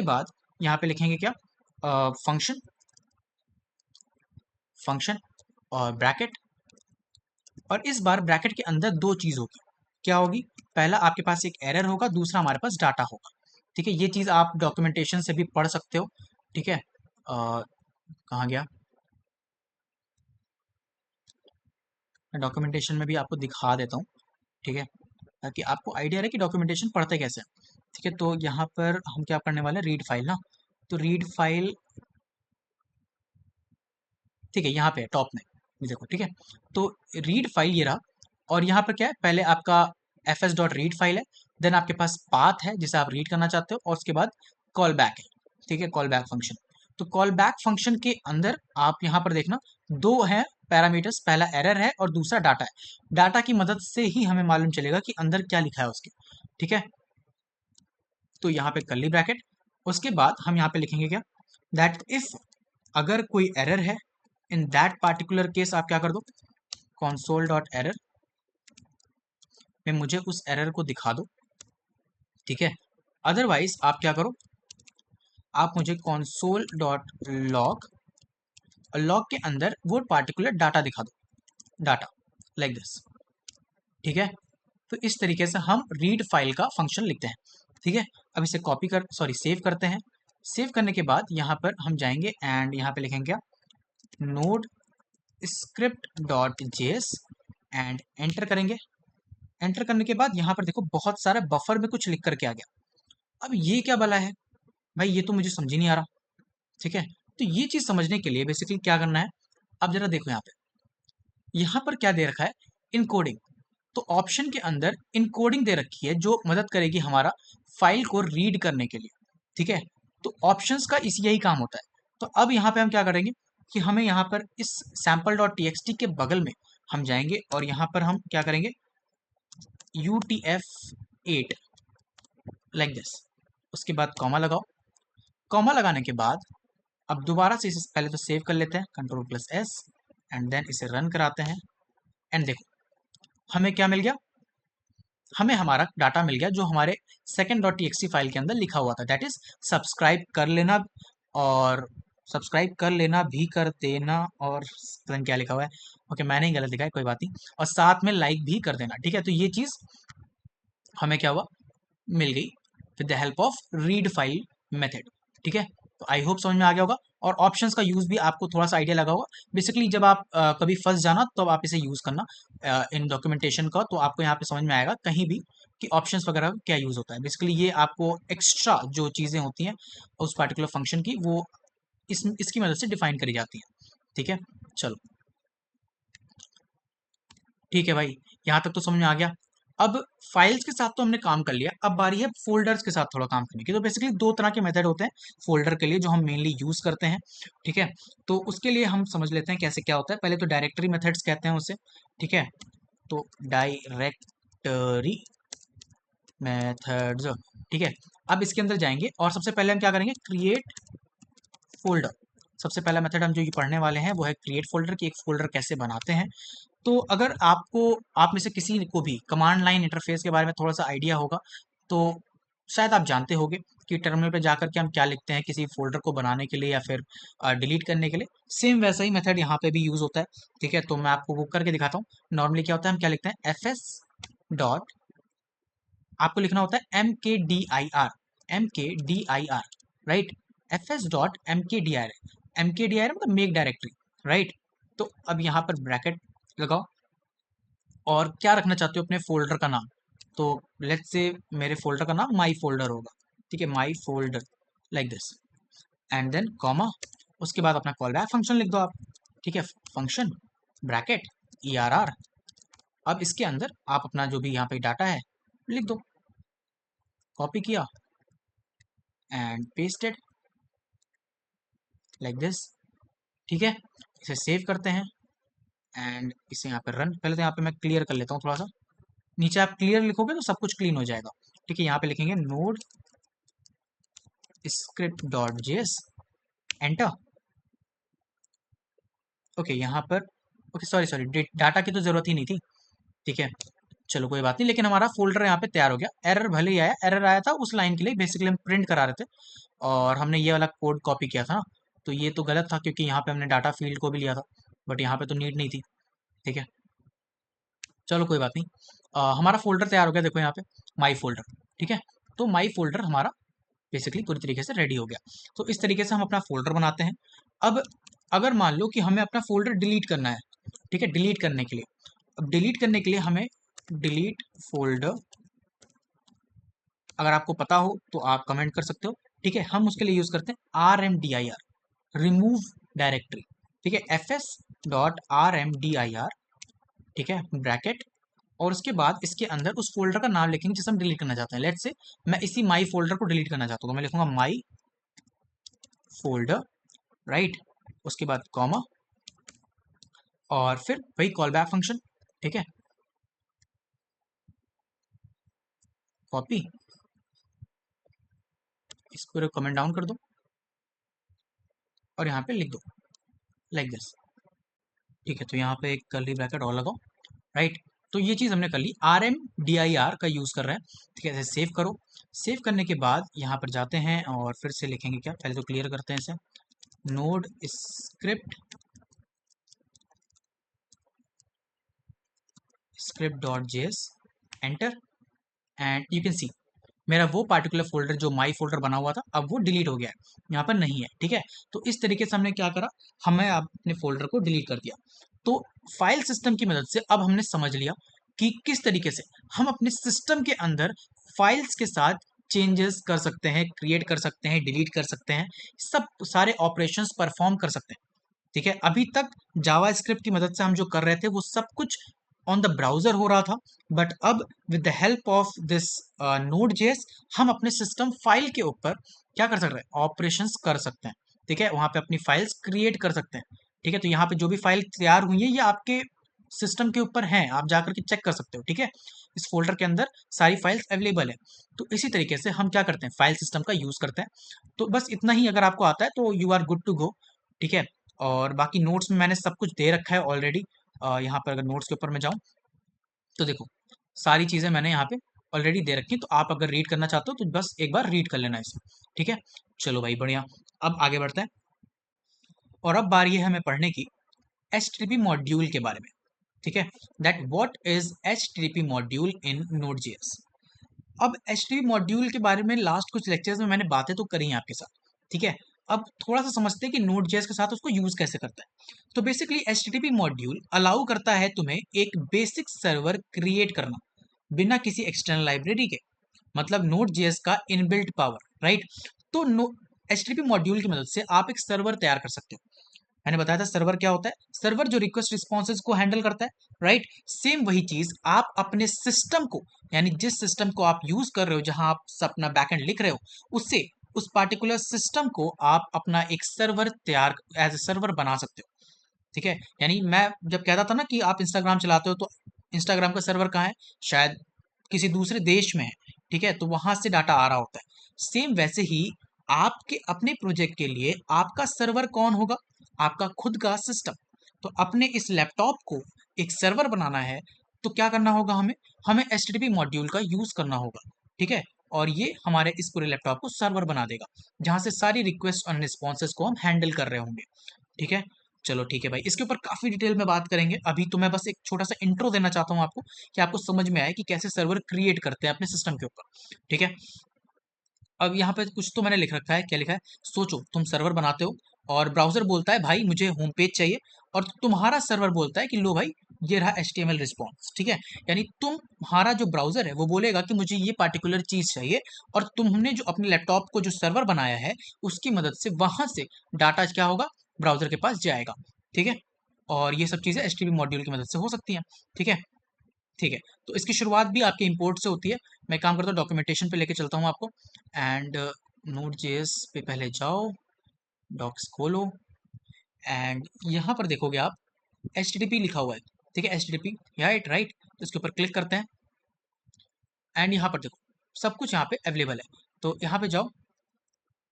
बाद यहाँ पे लिखेंगे क्या, फंक्शन, फंक्शन और ब्रैकेट। और इस बार ब्रैकेट के अंदर दो चीज होगी, क्या होगी, पहला आपके पास एक एरर होगा, दूसरा हमारे पास डाटा होगा, ठीक है। ये चीज आप डॉक्यूमेंटेशन से भी पढ़ सकते हो, ठीक है। कहाँ गया, मैं डॉक्यूमेंटेशन में भी आपको दिखा देता हूँ, ठीक है, ताकि आपको आइडिया रहे कि डॉक्यूमेंटेशन पढ़ते कैसे हैं, ठीक है। तो यहाँ पर हम क्या करने वाले हैं, रीड फाइल ना, तो रीड फाइल, ठीक है, यहाँ पे टॉप में ये देखो, ठीक है। तो रीड फाइल ये रहा, और यहाँ पर क्या है, पहले आपका fs डॉट रीड फाइल है, देन आपके पास पाथ है जिसे आप रीड करना चाहते हो, और उसके बाद कॉल बैक है, ठीक है, कॉल बैक फंक्शन। तो कॉल बैक फंक्शन के अंदर आप यहाँ पर देखना दो हैं पैरामीटर्स, पहला एरर है और दूसरा डाटा है। डाटा की मदद से ही हमें मालूम चलेगा कि अंदर क्या लिखा है उसके, ठीक है। तो यहाँ पे कर्ली ब्रैकेट, उसके बाद हम यहाँ पे लिखेंगे क्या, दैट इफ अगर कोई एरर है, इन दैट पार्टिकुलर केस आप क्या कर दो, console डॉट एरर में मुझे उस एरर को दिखा दो, ठीक है। अदरवाइज आप क्या करो, आप मुझे console डॉट लॉग, लॉग के अंदर वो पार्टिकुलर डाटा दिखा दो, डाटा लाइक दिस, ठीक है। तो इस तरीके से हम रीड फाइल का फंक्शन लिखते हैं, ठीक है। अब इसे कॉपी कर, सॉरी सेव करते हैं। सेव करने के बाद यहाँ पर हम जाएंगे एंड यहाँ पे लिखेंगे क्या, node script dot JS and enter करेंगे। एंटर करने के बाद यहाँ पर देखो बहुत सारा बफर में कुछ लिख करके आ गया। अब ये क्या भला है भाई, ये तो मुझे समझ ही नहीं आ रहा, ठीक है। तो ये चीज समझने के लिए बेसिकली क्या करना है, अब जरा देखो यहाँ पर क्या दे रखा है, इनकोडिंग। तो ऑप्शन के अंदर इनकोडिंग दे रखी है जो मदद करेगी हमारा फाइल को रीड करने के लिए, ठीक है। तो ऑप्शंस का इस यही काम होता है। तो अब यहाँ पे हम क्या करेंगे कि हमें यहाँ पर इस सैम्पल डॉट टी के बगल में हम जाएंगे और यहाँ पर हम क्या करेंगे, UTF-8 लाइक दिस, उसके बाद कॉमा लगाओ। कॉमा लगाने के बाद अब दोबारा से इसे पहले तो सेव कर लेते हैं, Ctrl+S एंड देन इसे रन कराते हैं। एंड देखो हमें क्या मिल गया, हमें हमारा डाटा मिल गया जो हमारे सेकंड डॉट टी फाइल के अंदर लिखा हुआ था, दैट इज सब्सक्राइब कर लेना, और सब्सक्राइब कर लेना भी कर देना, और पता नहीं क्या लिखा हुआ है, ओके मैंने ही गलत लिखा है, कोई बात नहीं, और साथ में लाइक भी कर देना, ठीक है। तो ये चीज़ हमें क्या हुआ, मिल गई with the help of read file method, ठीक है। तो आई होप समझ में आ गया होगा, और ऑप्शंस का यूज़ भी आपको थोड़ा सा आइडिया लगा होगा। बेसिकली जब आप कभी फंस जाना तो आप इसे यूज़ करना इन डॉक्यूमेंटेशन का, तो आपको यहाँ पे समझ में आएगा कहीं भी कि ऑप्शंस वगैरह का क्या यूज़ होता है। बेसिकली ये आपको एक्स्ट्रा जो चीज़ें होती हैं उस पार्टिकुलर फंक्शन की, वो इसकी मदद से डिफाइन करी जाती हैं। ठीक है, चलो ठीक है भाई, यहाँ तक तो समझ में आ गया। अब फाइल्स के साथ तो हमने काम कर लिया, अब बारी है फोल्डर्स के साथ थोड़ा काम करने की। तो बेसिकली दो तरह के मेथड होते हैं फोल्डर के लिए जो हम मेनली यूज करते हैं। ठीक है, तो उसके लिए हम समझ लेते हैं कैसे क्या होता है। पहले तो डायरेक्टरी मेथड्स कहते हैं उसे। ठीक है, तो डायरेक्टरी मेथड्स। ठीक है, अब इसके अंदर जाएंगे और सबसे पहले हम क्या करेंगे, क्रिएट फोल्डर। सबसे पहला मेथड हम जो ये पढ़ने वाले हैं वो है क्रिएट फोल्डर, की एक फोल्डर कैसे बनाते हैं। तो अगर आपको, आप में से किसी को भी कमांड लाइन इंटरफेस के बारे में थोड़ा सा आइडिया होगा तो शायद आप जानते होंगे कि टर्मिनल पे जाकर के हम क्या लिखते हैं किसी फोल्डर को बनाने के लिए या फिर डिलीट करने के लिए। सेम वैसा ही मेथड यहाँ पे भी यूज होता है। ठीक है, तो मैं आपको वो करके दिखाता हूँ। नॉर्मली क्या होता है, हम क्या लिखते हैं, एफ एस डॉट, आपको लिखना होता है M K D I R, M K D I R, right. F S dot M K D I R, M K D I R मतलब मेक डायरेक्टरी, राइट। तो अब यहाँ पर ब्रैकेट लगाओ और क्या रखना चाहते हो अपने फोल्डर का नाम। तो लेट्स से मेरे फोल्डर का नाम माई फोल्डर होगा। ठीक है, my folder, like this, and then comma, उसके बाद अपना कॉल बैक फंक्शन लिख दो आप। ठीक है, function bracket E R R. अब इसके अंदर आप अपना जो भी यहाँ पे डाटा है लिख दो, कॉपी किया एंड पेस्टेड, लाइक दिस। ठीक है, इसे सेव करते हैं एंड इसे यहाँ पे रन। पहले तो यहाँ पे मैं क्लियर कर लेता हूँ थोड़ा सा। नीचे आप क्लियर लिखोगे तो सब कुछ क्लीन हो जाएगा। ठीक है, यहाँ पे लिखेंगे node script dot JS, enter. Okay, यहाँ पर ओके, सॉरी सॉरी, डाटा की तो जरूरत ही नहीं थी। ठीक है, चलो कोई बात नहीं, लेकिन हमारा फोल्डर यहाँ पे तैयार हो गया। एरर भले ही आया, एरर आया था उस लाइन के लिए, बेसिकली हम प्रिंट करा रहे थे और हमने ये वाला कोड कॉपी किया था ना, तो ये तो गलत था क्योंकि यहाँ पे हमने डाटा फील्ड को भी लिया था, बट यहाँ पे तो नीड नहीं थी। ठीक है, चलो कोई बात नहीं। हमारा फोल्डर तैयार हो गया, देखो यहाँ पे माई फोल्डर। ठीक है, तो माई फोल्डर हमारा बेसिकली पूरी तरीके से रेडी हो गया। तो इस तरीके से हम अपना फोल्डर बनाते हैं। अब अगर मान लो कि हमें अपना फोल्डर डिलीट करना है, ठीक है, डिलीट करने के लिए, अब डिलीट करने के लिए हमें डिलीट फोल्डर, अगर आपको पता हो तो आप कमेंट कर सकते हो। ठीक है, हम उसके लिए यूज करते हैं R M D I R, remove directory. ठीक है, F S dot R M D I R, ठीक है, ब्रैकेट, और उसके बाद इसके अंदर उस फोल्डर का नाम लिखेंगे जिसे हम डिलीट करना चाहते हैं। लेट्स से मैं इसी माई फोल्डर को डिलीट करना चाहता हूँ, तो मैं लिखूंगा माई फोल्डर, राइट, उसके बाद कॉमा और फिर वही कॉल बैक फंक्शन। ठीक है, कॉपी, इस पूरे कमेंट डाउन कर दो और यहाँ पे लिख दो, लाइक दिस। ठीक है, तो यहाँ पे एक कर्ली ब्रैकेट और लगाओ, राइट। तो ये चीज़ हमने कर ली, R M D I R का यूज़ कर रहे हैं। ठीक है, इसे सेव करो। सेव करने के बाद यहाँ पर जाते हैं और फिर से लिखेंगे क्या, पहले तो क्लियर करते हैं इसे, node script script dot JS, enter, and you can सी मेरा वो पार्टिकुलर फोल्डर जो माई फोल्डर बना हुआ था अब वो डिलीट हो गया है, यहाँ पर नहीं है। ठीक है, तो इस तरीके से हमने क्या करा, हमें अपने फोल्डर को डिलीट कर दिया। तो फाइल सिस्टम की मदद से अब हमने समझ लिया कि किस तरीके से हम अपने सिस्टम के अंदर फाइल्स के साथ चेंजेस कर सकते हैं, क्रिएट कर सकते हैं, डिलीट कर सकते हैं, सब सारे ऑपरेशंस परफॉर्म कर सकते हैं। ठीक है, अभी तक जावा स्क्रिप्ट की मदद से हम जो कर रहे थे वो सब कुछ ऑन द ब्राउजर हो रहा था, बट अब with the help of this node JS हम अपने सिस्टम फाइल के ऊपर क्या कर सकते हैं, ऑपरेशंस कर सकते हैं। ठीक है, वहां पे अपनी फाइल्स क्रिएट कर सकते हैं। ठीक है, तो यहाँ पे जो भी फाइल तैयार हुई है ये आपके सिस्टम के ऊपर है, आप जाकर के चेक कर सकते हो। ठीक है, इस फोल्डर के अंदर सारी फाइल्स अवेलेबल है। तो इसी तरीके से हम क्या करते हैं, फाइल सिस्टम का यूज करते हैं। तो बस इतना ही अगर आपको आता है तो you are good to go. ठीक है, और बाकी नोट्स में मैंने सब कुछ दे रखा है ऑलरेडी। यहाँ पर अगर नोट्स के ऊपर मैं जाऊँ तो देखो सारी चीज़ें मैंने यहाँ पे ऑलरेडी दे रखी हैं, तो आप अगर रीड करना चाहते हो तो बस एक बार रीड कर लेना इसे। ठीक है, चलो भाई बढ़िया, अब आगे बढ़ते हैं और अब बारी है हमें पढ़ने की HTTP मॉड्यूल के बारे में। ठीक है, that what is HTTP module in Node.js। अब HTTP मॉड्यूल के बारे में लास्ट कुछ लेक्चर्स में मैंने बातें तो करी हैं आपके साथ। ठीक है, अब थोड़ा सा समझते हैं कि Node.js के साथ उसको यूज कैसे करता है। तो बेसिकली HTTP मॉड्यूल अलाउ करता है तुम्हें एक बेसिक सर्वर क्रिएट करना। बिना किसी एक्सटर्नल लाइब्रेरी के, मतलब नोड जेएस का इनबिल्ट पावर, राइट। तो एचटीटीपी मॉड्यूल की मदद से आप एक सर्वर तैयार कर सकते हो। मैंने बताया था सर्वर क्या होता है, सर्वर जो रिक्वेस्ट रिस्पॉन्सेज को हैंडल करता है, राइट। सेम वही चीज आप अपने सिस्टम को, यानी जिस सिस्टम को आप यूज कर रहे हो, जहां आप अपना बैकएंड लिख रहे हो, उससे उस पार्टिकुलर सिस्टम को आप अपना एक सर्वर तैयार एज ए सर्वर बना सकते हो। ठीक है, यानी मैं जब कहता था ना कि आप इंस्टाग्राम चलाते हो, तो इंस्टाग्राम का सर्वर कहाँ है, शायद किसी दूसरे देश में है, ठीक है, तो वहां से डाटा आ रहा होता है। सेम वैसे ही आपके अपने प्रोजेक्ट के लिए आपका सर्वर कौन होगा, आपका खुद का सिस्टम। तो अपने इस लैपटॉप को एक सर्वर बनाना है, तो क्या करना होगा, हमें हमें एचटीटीपी मॉड्यूल का यूज करना होगा। ठीक है, और ये हमारे इस पूरे लैपटॉप को सर्वर बना देगा, जहां से सारी रिक्वेस्ट और रिस्पॉन्सेज को हम हैंडल कर रहे होंगे। ठीक है, चलो ठीक है भाई, इसके ऊपर काफी डिटेल में बात करेंगे। अभी तो मैं बस एक छोटा सा इंट्रो देना चाहता हूँ आपको, कि आपको समझ में आए कि कैसे सर्वर क्रिएट करते हैं अपने सिस्टम के ऊपर। ठीक है, अब यहाँ पे कुछ तो मैंने लिख रखा है, क्या लिखा है, सोचो तुम सर्वर बनाते हो और ब्राउजर बोलता है भाई मुझे होम पेज चाहिए, और तुम्हारा सर्वर बोलता है कि लो भाई ये रहा HTML रिस्पॉन्स। ठीक है, यानी तुम्हारा जो ब्राउजर है वो बोलेगा कि मुझे ये पार्टिकुलर चीज चाहिए, और तुमने जो अपने लैपटॉप को जो सर्वर बनाया है उसकी मदद से वहां से डाटा क्या होगा, ब्राउजर के पास जाएगा। ठीक है, और ये सब चीजें HTTP मॉड्यूल की मदद से हो सकती हैं। ठीक है, ठीक है, तो इसकी शुरुआत भी आपके इंपोर्ट से होती है। मैं काम करता हूँ, डॉक्यूमेंटेशन पे लेके चलता हूँ आपको। एंड नोड जेएस पे पहले जाओ, डॉक्स खोलो, एंड यहाँ पर देखोगे आप HTTP लिखा हुआ है। ठीक है, HTTP, राइट राइट, तो इसके ऊपर क्लिक करते हैं, एंड यहाँ पर देखो सब कुछ यहाँ पे अवेलेबल है। तो यहाँ पे जाओ,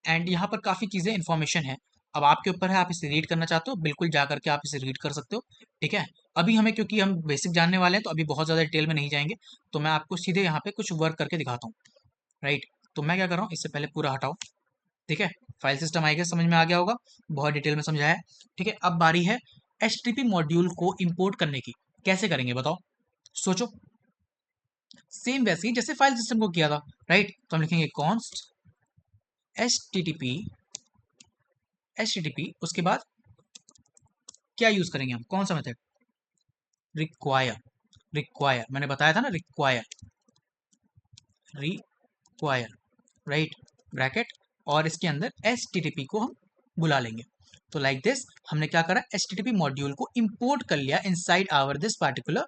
एंड यहाँ पर काफ़ी चीज़ें इन्फॉर्मेशन है। अब आपके ऊपर है, आप इसे रीड करना चाहते हो, बिल्कुल जा करके आप इसे रीड कर सकते हो। ठीक है, अभी हमें क्योंकि हम बेसिक जानने वाले हैं, तो अभी बहुत ज़्यादा डिटेल में नहीं जाएंगे, तो मैं आपको सीधे यहाँ पे कुछ वर्क करके दिखाता हूँ, राइट। तो मैं क्या कर रहा हूँ, इससे पहले पूरा हटाओ। ठीक है, फाइल सिस्टम आएगा, समझ में आ गया होगा, बहुत डिटेल में समझाया है। ठीक है, अब बारी है HTTP मॉड्यूल को इम्पोर्ट करने की। कैसे करेंगे बताओ, सोचो। सेम वैसे ही जैसे फाइल सिस्टम को किया था, राइट। तो हम लिखेंगे कॉन्स्ट HTTP, उसके बाद क्या यूज करेंगे हम, कौन सा मेथड, रिक्वायर। मैंने बताया था ना, रिक्वायर, राइट, ब्रैकेट, और इसके अंदर HTTP को हम बुला लेंगे। तो लाइक दिस हमने क्या करा, HTTP मॉड्यूल को इंपोर्ट कर लिया inside our this particular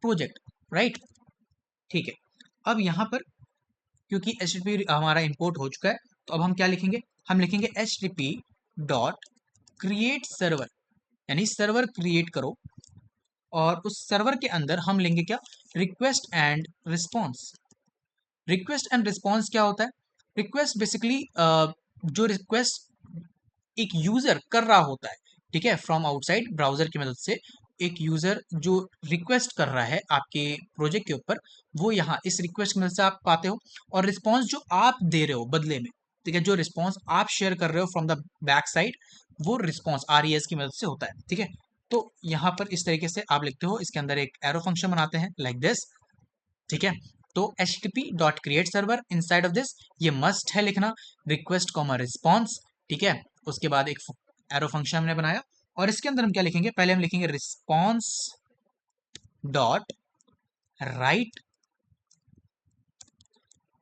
project, right. ठीक है, अब यहाँ पर क्योंकि HTTP हमारा इंपोर्ट हो चुका है, तो अब हम क्या लिखेंगे, हम लिखेंगे HTTP डॉट क्रिएट सर्वर, यानी सर्वर क्रिएट करो, और उस सर्वर के अंदर हम लेंगे क्या, request and response. Request and response क्या होता है, रिक्वेस्ट बेसिकली जो रिक्वेस्ट एक यूजर कर रहा होता है, ठीक है, फ्रॉम आउटसाइड ब्राउजर की मदद से एक यूजर जो रिक्वेस्ट कर रहा है आपके प्रोजेक्ट के ऊपर, वो यहाँ इस रिक्वेस्ट की मदद से आप पाते हो। और रिस्पॉन्स जो आप दे रहे हो बदले में, ठीक है, जो रिस्पॉन्स आप शेयर कर रहे हो फ्रॉम द बैक साइड, वो रिस्पॉन्स RES की मदद से होता है। ठीक है, तो यहाँ पर इस तरीके से आप लिखते हो, इसके अंदर एक एरो फंक्शन बनाते हैं लाइक दिस। ठीक है, तो HTTP dot create server, inside of this ये मस्ट है लिखना, रिक्वेस्ट कॉमा रिस्पॉन्स। ठीक है, उसके बाद एक एरो फंक्शन हमने बनाया, और इसके अंदर हम क्या लिखेंगे, पहले हम लिखेंगे रिस्पॉन्स डॉट राइट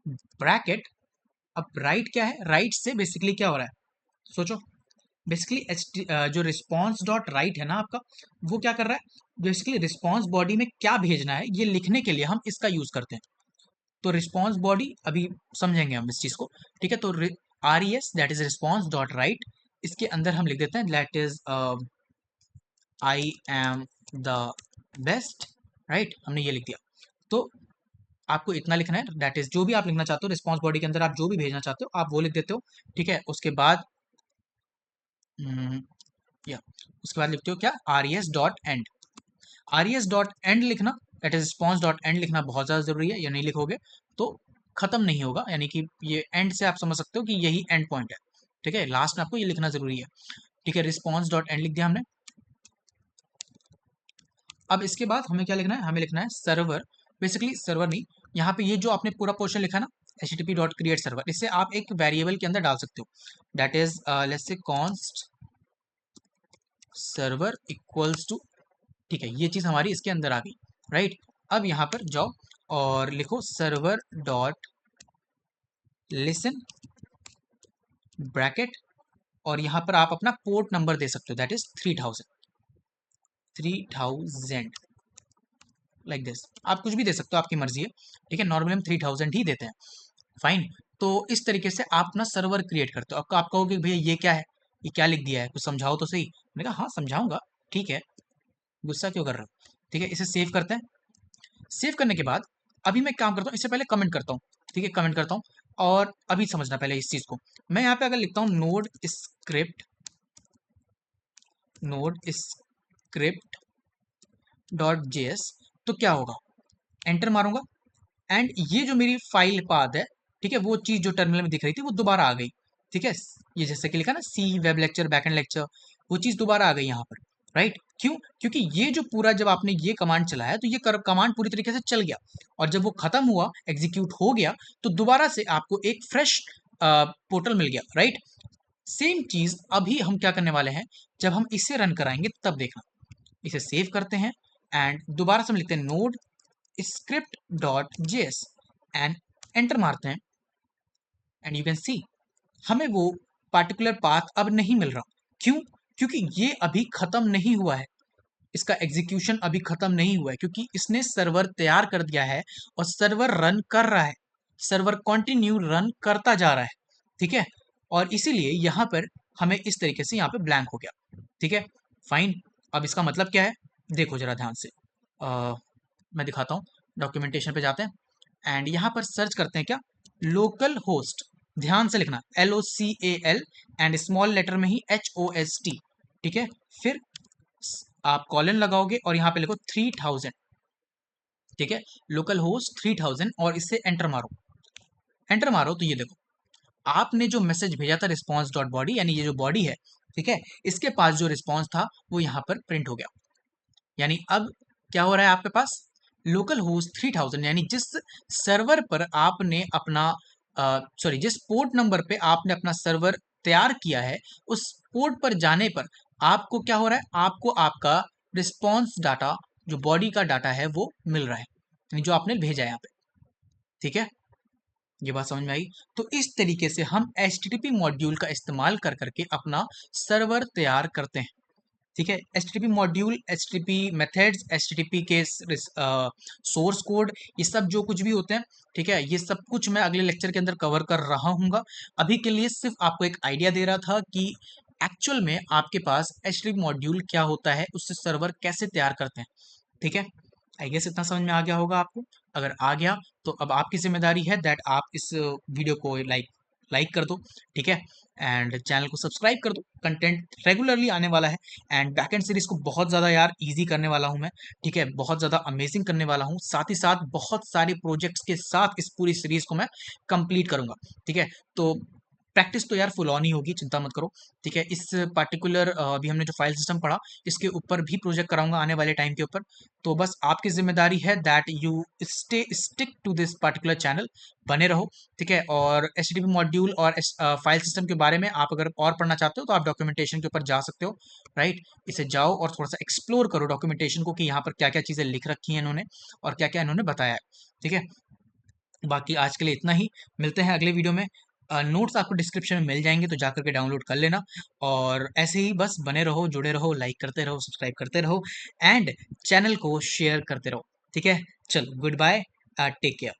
ब्रैकेट। अब राइट क्या है, राइट से बेसिकली क्या हो रहा है, सोचो। बेसिकली जो रिस्पॉन्स डॉट राइट है ना आपका, वो क्या कर रहा है, बेसिकली रिस्पॉन्स बॉडी में क्या भेजना है ये लिखने के लिए हम इसका यूज करते हैं। तो रिस्पॉन्स बॉडी अभी समझेंगे हम इस चीज को। ठीक है, तो RES that is response dot right, इसके अंदर हम लिख देते हैं that is I am the best, right, हमने ये लिख दिया। तो आपको इतना लिखना है, दैट इज जो भी आप लिखना चाहते हो रिस्पॉन्स बॉडी के अंदर, आप जो भी भेजना चाहते हो आप वो लिख देते हो। ठीक है, उसके बाद या उसके बाद लिखते हो क्या, RES dot end. RES dot end लिखना, that is response dot end लिखना बहुत ज़्यादा जरूरी है, ये नहीं लिखोगे तो खत्म नहीं होगा, यानी कि ये एंड से आप समझ सकते हो कि यही एंड पॉइंट है। ठीक है, लास्ट में आपको ये लिखना जरूरी है। ठीक है, रिस्पॉन्स डॉट एंड लिख दिया हमने। अब इसके बाद हमें क्या लिखना है, हमें लिखना है सर्वर, बेसिकली सर्वर नहीं, यहाँ पे ये जो आपने पूरा पोर्शन लिखा ना, HTTP डॉट क्रिएट सर्वर, इससे आप एक वेरिएबल के अंदर डाल सकते हो, that is let's say const server equals to. ठीक है, ये चीज हमारी इसके अंदर आ गई, राइट। अब यहाँ पर जाओ, और लिखो सर्वर डॉट लिसन ब्रैकेट, और यहाँ पर आप अपना पोर्ट नंबर दे सकते हो, दैट इज 3000 लाइक दिस। आप कुछ भी दे सकते हो, आपकी मर्जी है, ठीक है। नॉर्मली हम 3000 ही देते हैं, फाइन। तो इस तरीके से आप ना सर्वर क्रिएट करते हो। अब आप कहोगे भैया ये क्या है, ये क्या लिख दिया है, कुछ समझाओ तो सही। मैंने कहा हाँ समझाऊंगा, ठीक है, गुस्सा क्यों कर रहे हो। ठीक है, इसे सेव करते हैं। सेव करने के बाद अभी मैं काम करता हूँ, इससे पहले कमेंट करता हूँ, ठीक है, कमेंट करता हूँ। और अभी समझना पहले इस चीज को, मैं यहाँ पे अगर लिखता हूँ नोड स्क्रिप्ट डॉट जेएस, तो क्या होगा, एंटर मारूंगा एंड ये जो मेरी फाइल पाथ है, ठीक है, वो चीज जो टर्मिनल में दिख रही थी वो दोबारा आ गई, ठीक है। ये जैसे कि लिखा ना सी वेब लेक्चर बैकएंड लेक्चर, वो चीज दोबारा आ गई यहाँ पर, राइट। क्यों, क्योंकि ये जो पूरा जब आपने ये कमांड चलाया तो ये कमांड पूरी तरीके से चल गया, और जब वो खत्म हुआ, एग्जीक्यूट हो गया, तो दोबारा से आपको एक फ्रेश पोर्टल मिल गया, राइट। सेम चीज अभी हम क्या करने वाले हैं, जब हम इसे रन कराएंगे तब देखना। इसे सेव करते हैं एंड दोबारा से हम लिखते हैं node script dot JS and enter मारते हैं, एंड यू कैन सी हमें वो पार्टिकुलर पाथ अब नहीं मिल रहा। क्यों, क्योंकि ये अभी खत्म नहीं हुआ है, इसका एग्जीक्यूशन अभी खत्म नहीं हुआ है, क्योंकि इसने सर्वर तैयार कर दिया है और सर्वर रन कर रहा है, सर्वर कंटिन्यू रन करता जा रहा है, ठीक है। और इसीलिए यहाँ पर हमें इस तरीके से यहाँ पे ब्लैंक हो गया, ठीक है, फाइन। अब इसका मतलब क्या है, देखो जरा ध्यान से, मैं दिखाता हूँ। डॉक्यूमेंटेशन पे जाते हैं एंड यहाँ पर सर्च करते हैं क्या, लोकल होस्ट, ध्यान से लिखना LOCAL एंड स्मॉल लेटर में ही HOST, ठीक है। फिर आप कॉलन लगाओगे और यहाँ पे लिखो 3000, ठीक है, लोकल होस्ट 3000, और इससे एंटर मारो। एंटर मारो तो ये देखो आपने जो मैसेज भेजा था रिस्पॉन्स डॉट बॉडी, यानी ये जो बॉडी है, ठीक है, इसके पास जो रिस्पॉन्स था वो यहाँ पर प्रिंट हो गया। यानी अब क्या हो रहा है आपके पास, लोकल होस्ट 3000, यानी जिस सर्वर पर आपने अपना सॉरी जिस पोर्ट नंबर पे आपने अपना सर्वर तैयार किया है, उस पोर्ट पर जाने पर आपको क्या हो रहा है, आपको आपका रिस्पॉन्स डाटा, जो बॉडी का डाटा है वो मिल रहा है, यानी जो आपने भेजा है यहाँ पे, ठीक है। ये बात समझ में आई। तो इस तरीके से हम HTTP मॉड्यूल का इस्तेमाल कर करके अपना सर्वर तैयार करते हैं, ठीक है। HTTP module, HTTP methods, HTTP के सोर्स कोड, ये सब जो कुछ भी होते हैं, ठीक है, ये सब कुछ मैं अगले लेक्चर के अंदर कवर कर रहा हूँ। अभी के लिए सिर्फ आपको एक आइडिया दे रहा था कि एक्चुअल में आपके पास HTTP मॉड्यूल क्या होता है, उससे सर्वर कैसे तैयार करते हैं, ठीक है। आई गेस इतना समझ में आ गया होगा आपको। अगर आ गया तो अब आपकी जिम्मेदारी है दैट आप इस वीडियो को लाइक कर दो, ठीक है, एंड चैनल को सब्सक्राइब कर दो। कंटेंट रेगुलरली आने वाला है एंड बैकएंड सीरीज को बहुत ज़्यादा यार इजी करने वाला हूँ मैं, ठीक है, बहुत ज़्यादा अमेजिंग करने वाला हूँ। साथ ही साथ बहुत सारे प्रोजेक्ट्स के साथ इस पूरी सीरीज को मैं कंप्लीट करूँगा, ठीक है। तो प्रैक्टिस तो यार फुल ऑन ही होगी, चिंता मत करो, ठीक है। इस पार्टिकुलर अभी हमने जो फाइल सिस्टम पढ़ा, इसके ऊपर भी प्रोजेक्ट कराऊंगा आने वाले टाइम के ऊपर। तो बस आपकी जिम्मेदारी है that you stick to this particular channel, बने रहो, ठीक है। और HTTP मॉड्यूल और फाइल सिस्टम के बारे में आप अगर और पढ़ना चाहते हो तो आप डॉक्यूमेंटेशन के ऊपर जा सकते हो, राइट। इसे जाओ और थोड़ा सा एक्सप्लोर करो डॉक्यूमेंटेशन को कि यहाँ पर क्या क्या चीज़ें लिख रखी हैं इन्होंने और क्या क्या इन्होंने बताया है, ठीक है। बाकी आज के लिए इतना ही, मिलते हैं अगले वीडियो में। नोट्स आपको डिस्क्रिप्शन में मिल जाएंगे, तो जाकर के डाउनलोड कर लेना। और ऐसे ही बस बने रहो, जुड़े रहो, लाइक करते रहो, सब्सक्राइब करते रहो एंड चैनल को शेयर करते रहो, ठीक है। चलो गुड बाय, टेक केयर।